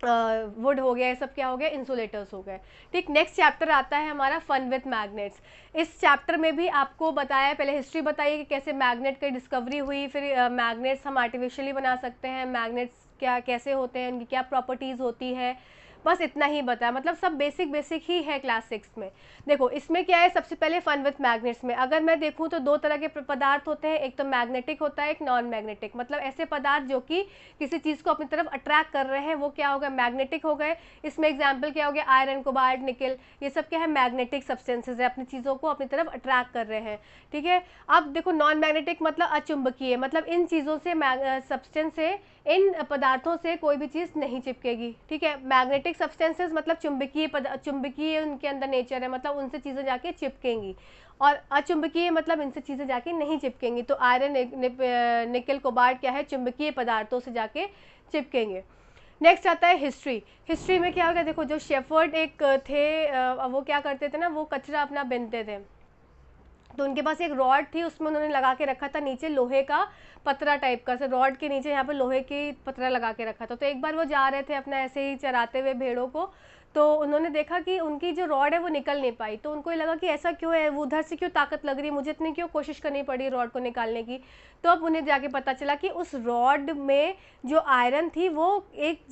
वुड हो गया, ये सब क्या हो गया? इंसुलेटर्स हो गए। ठीक, नेक्स्ट चैप्टर आता है हमारा फन विथ मैग्नेट्स। इस चैप्टर में भी आपको बताया, पहले हिस्ट्री बताइए कि कैसे मैग्नेट की डिस्कवरी हुई, फिर मैग्नेट्स हम आर्टिफिशियली बना सकते हैं, मैग्नेट्स क्या कैसे होते हैं, उनकी क्या प्रॉपर्टीज़ होती है, बस इतना ही बताया। मतलब सब बेसिक बेसिक ही है क्लास 6 में। देखो इसमें क्या है, सबसे पहले फन विथ मैग्नेट्स में अगर मैं देखूँ तो दो तरह के पदार्थ होते हैं, एक तो मैग्नेटिक होता है, एक नॉन मैग्नेटिक। मतलब ऐसे पदार्थ जो कि किसी चीज़ को अपनी तरफ अट्रैक्ट कर रहे हैं, वो क्या हो गए? मैग्नेटिक हो गए। इसमें एग्जाम्पल क्या हो गया? आयरन, कोबाल्ट, निकल, ये सब क्या है? मैग्नेटिक सब्सटेंसेज है, अपनी चीज़ों को अपनी तरफ अट्रैक्ट कर रहे हैं। ठीक है, अब देखो नॉन मैग्नेटिक मतलब अचुंबकीय, मतलब इन चीज़ों से, सब्सटेंस से, इन पदार्थों से कोई भी चीज़ नहीं चिपकेगी। ठीक है, मैग्नेटिक सब्सटेंसेस मतलब चुंबकीय उनके अंदर नेचर है, मतलब उनसे चीज़ें जाके चिपकेंगी। और अचुंबकीय मतलब इनसे चीज़ें जाके नहीं चिपकेंगी। तो आयरन, निकल, कोबाल्ट क्या है? चुंबकीय पदार्थों से जाके चिपकेंगे। नेक्स्ट आता है हिस्ट्री। हिस्ट्री में क्या हो गया? देखो जो शेफर्ड एक थे, वो क्या करते थे ना, वो कचरा अपना बीनते थे, तो उनके पास एक रॉड थी, उसमें उन्होंने लगा के रखा था नीचे लोहे का पतरा टाइप का, से रॉड के नीचे यहाँ पे लोहे की पतरा लगा के रखा था। तो एक बार वो जा रहे थे अपना ऐसे ही चराते हुए भेड़ों को, तो उन्होंने देखा कि उनकी जो रॉड है वो निकल नहीं पाई। तो उनको ये लगा कि ऐसा क्यों है, वो उधर से क्यों ताकत लग रही है, मुझे इतनी क्यों कोशिश करनी पड़ी रॉड को निकालने की। तो अब उन्हें जाके पता चला कि उस रॉड में जो आयरन थी वो एक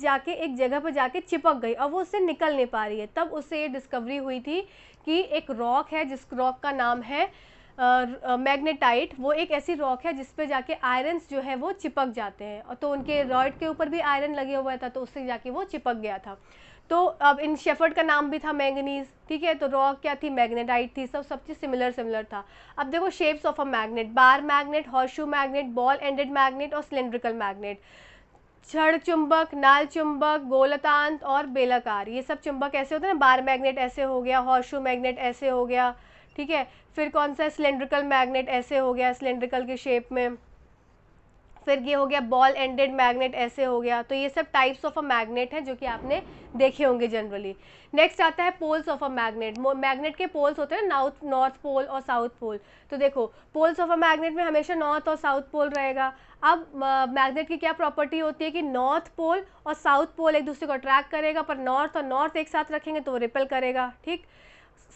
जगह पर जाके चिपक गई और वो उससे निकल नहीं पा रही है। तब उससे ये डिस्कवरी हुई थी कि एक रॉक है, जिस रॉक का नाम है मैग्नेटाइट। वो एक ऐसी रॉक है जिस पे जाके आयरन्स जो है वो चिपक जाते हैं, और तो उनके रॉड के ऊपर भी आयरन लगे हुआ था, तो उससे जाके वो चिपक गया था। तो अब इन शेफर्ड का नाम भी था मैंगनीज। ठीक है, तो रॉक क्या थी? मैग्नेटाइट थी। सब चीज़ सिमिलर था। अब देखो shapes of a magnet: bar magnet, horseshoe magnet, ball ended magnet और सिलेंड्रिकल मैग्नेट। छड़ चुंबक, नाल चुंबक, गोलतांत और बेलाकार, ये सब चुंबक ऐसे होते हैं ना। बार मैग्नेट ऐसे हो गया, हॉर्सशू मैग्नेट ऐसे हो गया। ठीक है, फिर कौन सा? सिलेंड्रिकल मैग्नेट ऐसे हो गया, सिलेंड्रिकल के शेप में। फिर ये हो गया बॉल एंडेड मैग्नेट, ऐसे हो गया। तो ये सब टाइप्स ऑफ अ मैग्नेट है जो कि आपने देखे होंगे जनरली। नेक्स्ट आता है poles of a magnet. Magnet के पोल्स होते हैं नॉर्थ पोल और साउथ पोल। तो देखो पोल्स ऑफ अ मैग्नेट में हमेशा नॉर्थ और साउथ पोल रहेगा। अब मैग्नेट की क्या प्रॉपर्टी होती है कि नॉर्थ पोल और साउथ पोल एक दूसरे को अट्रैक्ट करेगा, पर नॉर्थ और नॉर्थ एक साथ रखेंगे तो वो रिपेल करेगा। ठीक,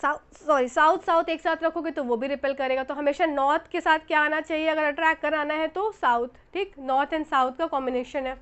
साउथ एक साथ रखोगे तो वो भी रिपेल करेगा। तो हमेशा नॉर्थ के साथ क्या आना चाहिए अगर अट्रैक्ट कराना है? तो साउथ। ठीक, नॉर्थ एंड साउथ का कॉम्बिनेशन है।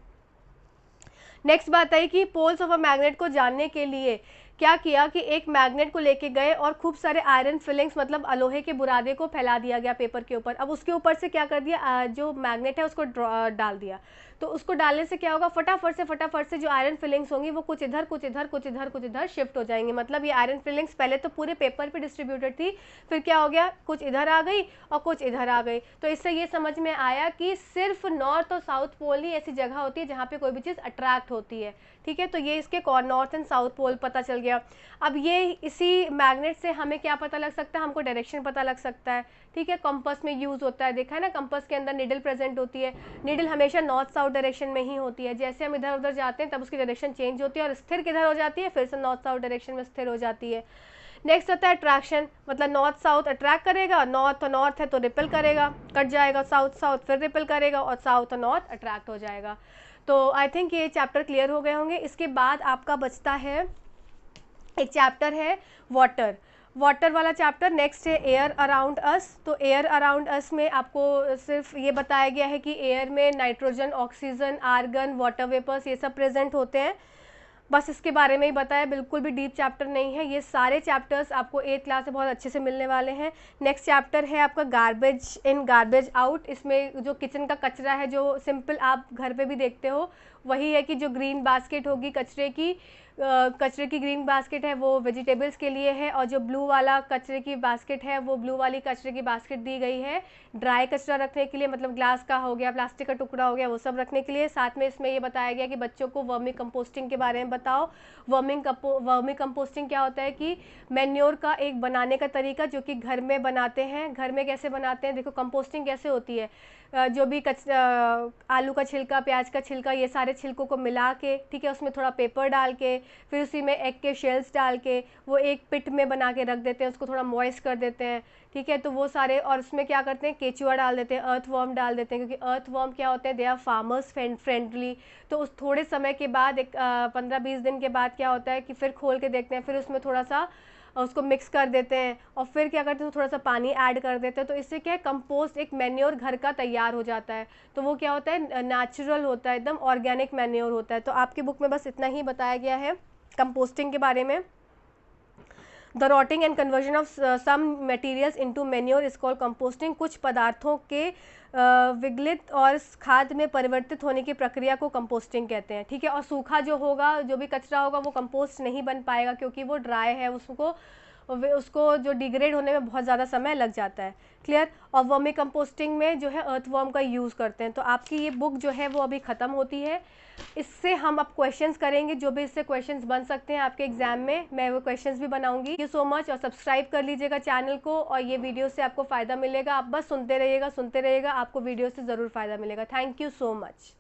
नेक्स्ट बात आई कि पोल्स ऑफ अ मैग्नेट को जानने के लिए क्या किया कि एक मैग्नेट को लेके गए और खूब सारे आयरन फिलिंग्स, मतलब लोहे के बुरादे को फैला दिया गया पेपर के ऊपर। अब उसके ऊपर से क्या कर दिया, जो मैग्नेट है उसको डाल दिया। तो उसको डालने से क्या होगा? फटाफट से जो आयरन फिलिंग्स होंगी वो कुछ इधर कुछ इधर कुछ इधर कुछ इधर शिफ्ट हो जाएंगी। मतलब ये आयरन फिलिंग्स पहले तो पूरे पेपर पे डिस्ट्रीब्यूटेड थी, फिर क्या हो गया? कुछ इधर आ गई और कुछ इधर आ गई। तो इससे ये समझ में आया कि सिर्फ नॉर्थ और साउथ पोल ही ऐसी जगह होती है जहाँ पे कोई भी चीज़ अट्रैक्ट होती है। ठीक है, तो ये इसके नॉर्थ एंड साउथ पोल पता चल गया। अब ये इसी मैग्नेट से हमें क्या पता लग सकता है? हमको डायरेक्शन पता लग सकता है। ठीक है, कंपास में यूज़ होता है, देखा है ना, कंपास के अंदर निडल प्रेजेंट होती है। निडल हमेशा नॉर्थ साउथ डायरेक्शन में ही होती है। जैसे हम इधर उधर जाते हैं तब उसकी डायरेक्शन चेंज होती है और स्थिर किधर हो जाती है? फिर से नॉर्थ साउथ डायरेक्शन में स्थिर हो जाती है। नेक्स्ट आता है अट्रैक्शन, मतलब नॉर्थ साउथ अट्रैक्ट करेगा, नॉर्थ और नॉर्थ है तो रिपेल करेगा, कट जाएगा, साउथ फिर रिपेल करेगा और साउथ और नॉर्थ अट्रैक्ट हो जाएगा। तो आई थिंक ये चैप्टर क्लियर हो गए होंगे। इसके बाद आपका बचता है एक चैप्टर है वाटर वाला चैप्टर। नेक्स्ट है एयर अराउंड अस। तो एयर अराउंड अस में आपको सिर्फ ये बताया गया है कि एयर में nitrogen, oxygen, argon, water vapours ये सब प्रेजेंट होते हैं। बस इसके बारे में ही बताया, बिल्कुल भी डीप चैप्टर नहीं है। ये सारे चैप्टर्स आपको 8th क्लास से बहुत अच्छे से मिलने वाले हैं। नेक्स्ट चैप्टर है आपका गार्बेज इन गार्बेज आउट। इसमें जो किचन का कचरा है, जो सिंपल आप घर पे भी देखते हो, वही है कि जो ग्रीन बास्केट होगी कचरे की, कचरे की ग्रीन बास्केट है वो वेजिटेबल्स के लिए है, और जो ब्लू वाला कचरे की बास्केट है वो ब्लू वाली कचरे की बास्केट दी गई है ड्राई कचरा रखने के लिए, मतलब ग्लास का हो गया, प्लास्टिक का टुकड़ा हो गया, वो सब रखने के लिए। साथ में इसमें ये बताया गया कि बच्चों को वर्मी कंपोस्टिंग के बारे में बताओ। वर्मी कंपोस्टिंग क्या होता है कि मैन्योर का एक बनाने का तरीका जो कि घर में बनाते हैं। घर में कैसे बनाते हैं, देखो कंपोस्टिंग कैसे होती है, जो भी आलू का छिलका, प्याज का छिलका, ये सारे छिलकों को मिला के, ठीक है, उसमें थोड़ा पेपर डाल के, फिर उसी में एग के शेल्स डाल के वो एक पिट में बना के रख देते हैं, उसको थोड़ा मॉइस्ट कर देते हैं, ठीक है। तो वो सारे, और उसमें क्या करते हैं, केचुआ डाल देते हैं, अर्थवर्म डाल देते हैं, क्योंकि अर्थवर्म क्या होते हैं, दे आर फार्मर्स फ्रेंडली। तो उस थोड़े समय के बाद, एक 15-20 दिन के बाद क्या होता है कि फिर खोल के देखते हैं, फिर उसमें थोड़ा सा उसको मिक्स कर देते हैं, और फिर क्या करते हैं, थोड़ा सा पानी ऐड कर देते हैं। तो इससे क्या है, कंपोस्ट एक मैन्योर घर का तैयार हो जाता है। तो वो क्या होता है, नेचुरल होता है, एकदम ऑर्गेनिक मैन्योर होता है। तो आपकी बुक में बस इतना ही बताया गया है कंपोस्टिंग के बारे में। The rotting and conversion of some materials into manure is called composting. कुछ पदार्थों के विगलित और खाद में परिवर्तित होने की प्रक्रिया को कंपोस्टिंग कहते हैं, ठीक है। और सूखा जो होगा, जो भी कचरा होगा, वो कंपोस्ट नहीं बन पाएगा क्योंकि वो ड्राई है, उसको जो डिग्रेड होने में बहुत ज़्यादा समय लग जाता है। क्लियर। और वर्मी कंपोस्टिंग में जो है अर्थवर्म का यूज़ करते हैं। तो आपकी ये बुक जो है वो अभी ख़त्म होती है। इससे हम अब क्वेश्चंस करेंगे, जो भी इससे क्वेश्चंस बन सकते हैं आपके एग्जाम में, मैं वो क्वेश्चंस भी बनाऊंगी। थैंक यू सो मच, और सब्सक्राइब कर लीजिएगा चैनल को, और ये वीडियो से आपको फ़ायदा मिलेगा। आप बस सुनते रहिएगा, आपको वीडियो से ज़रूर फ़ायदा मिलेगा। Thank you so much.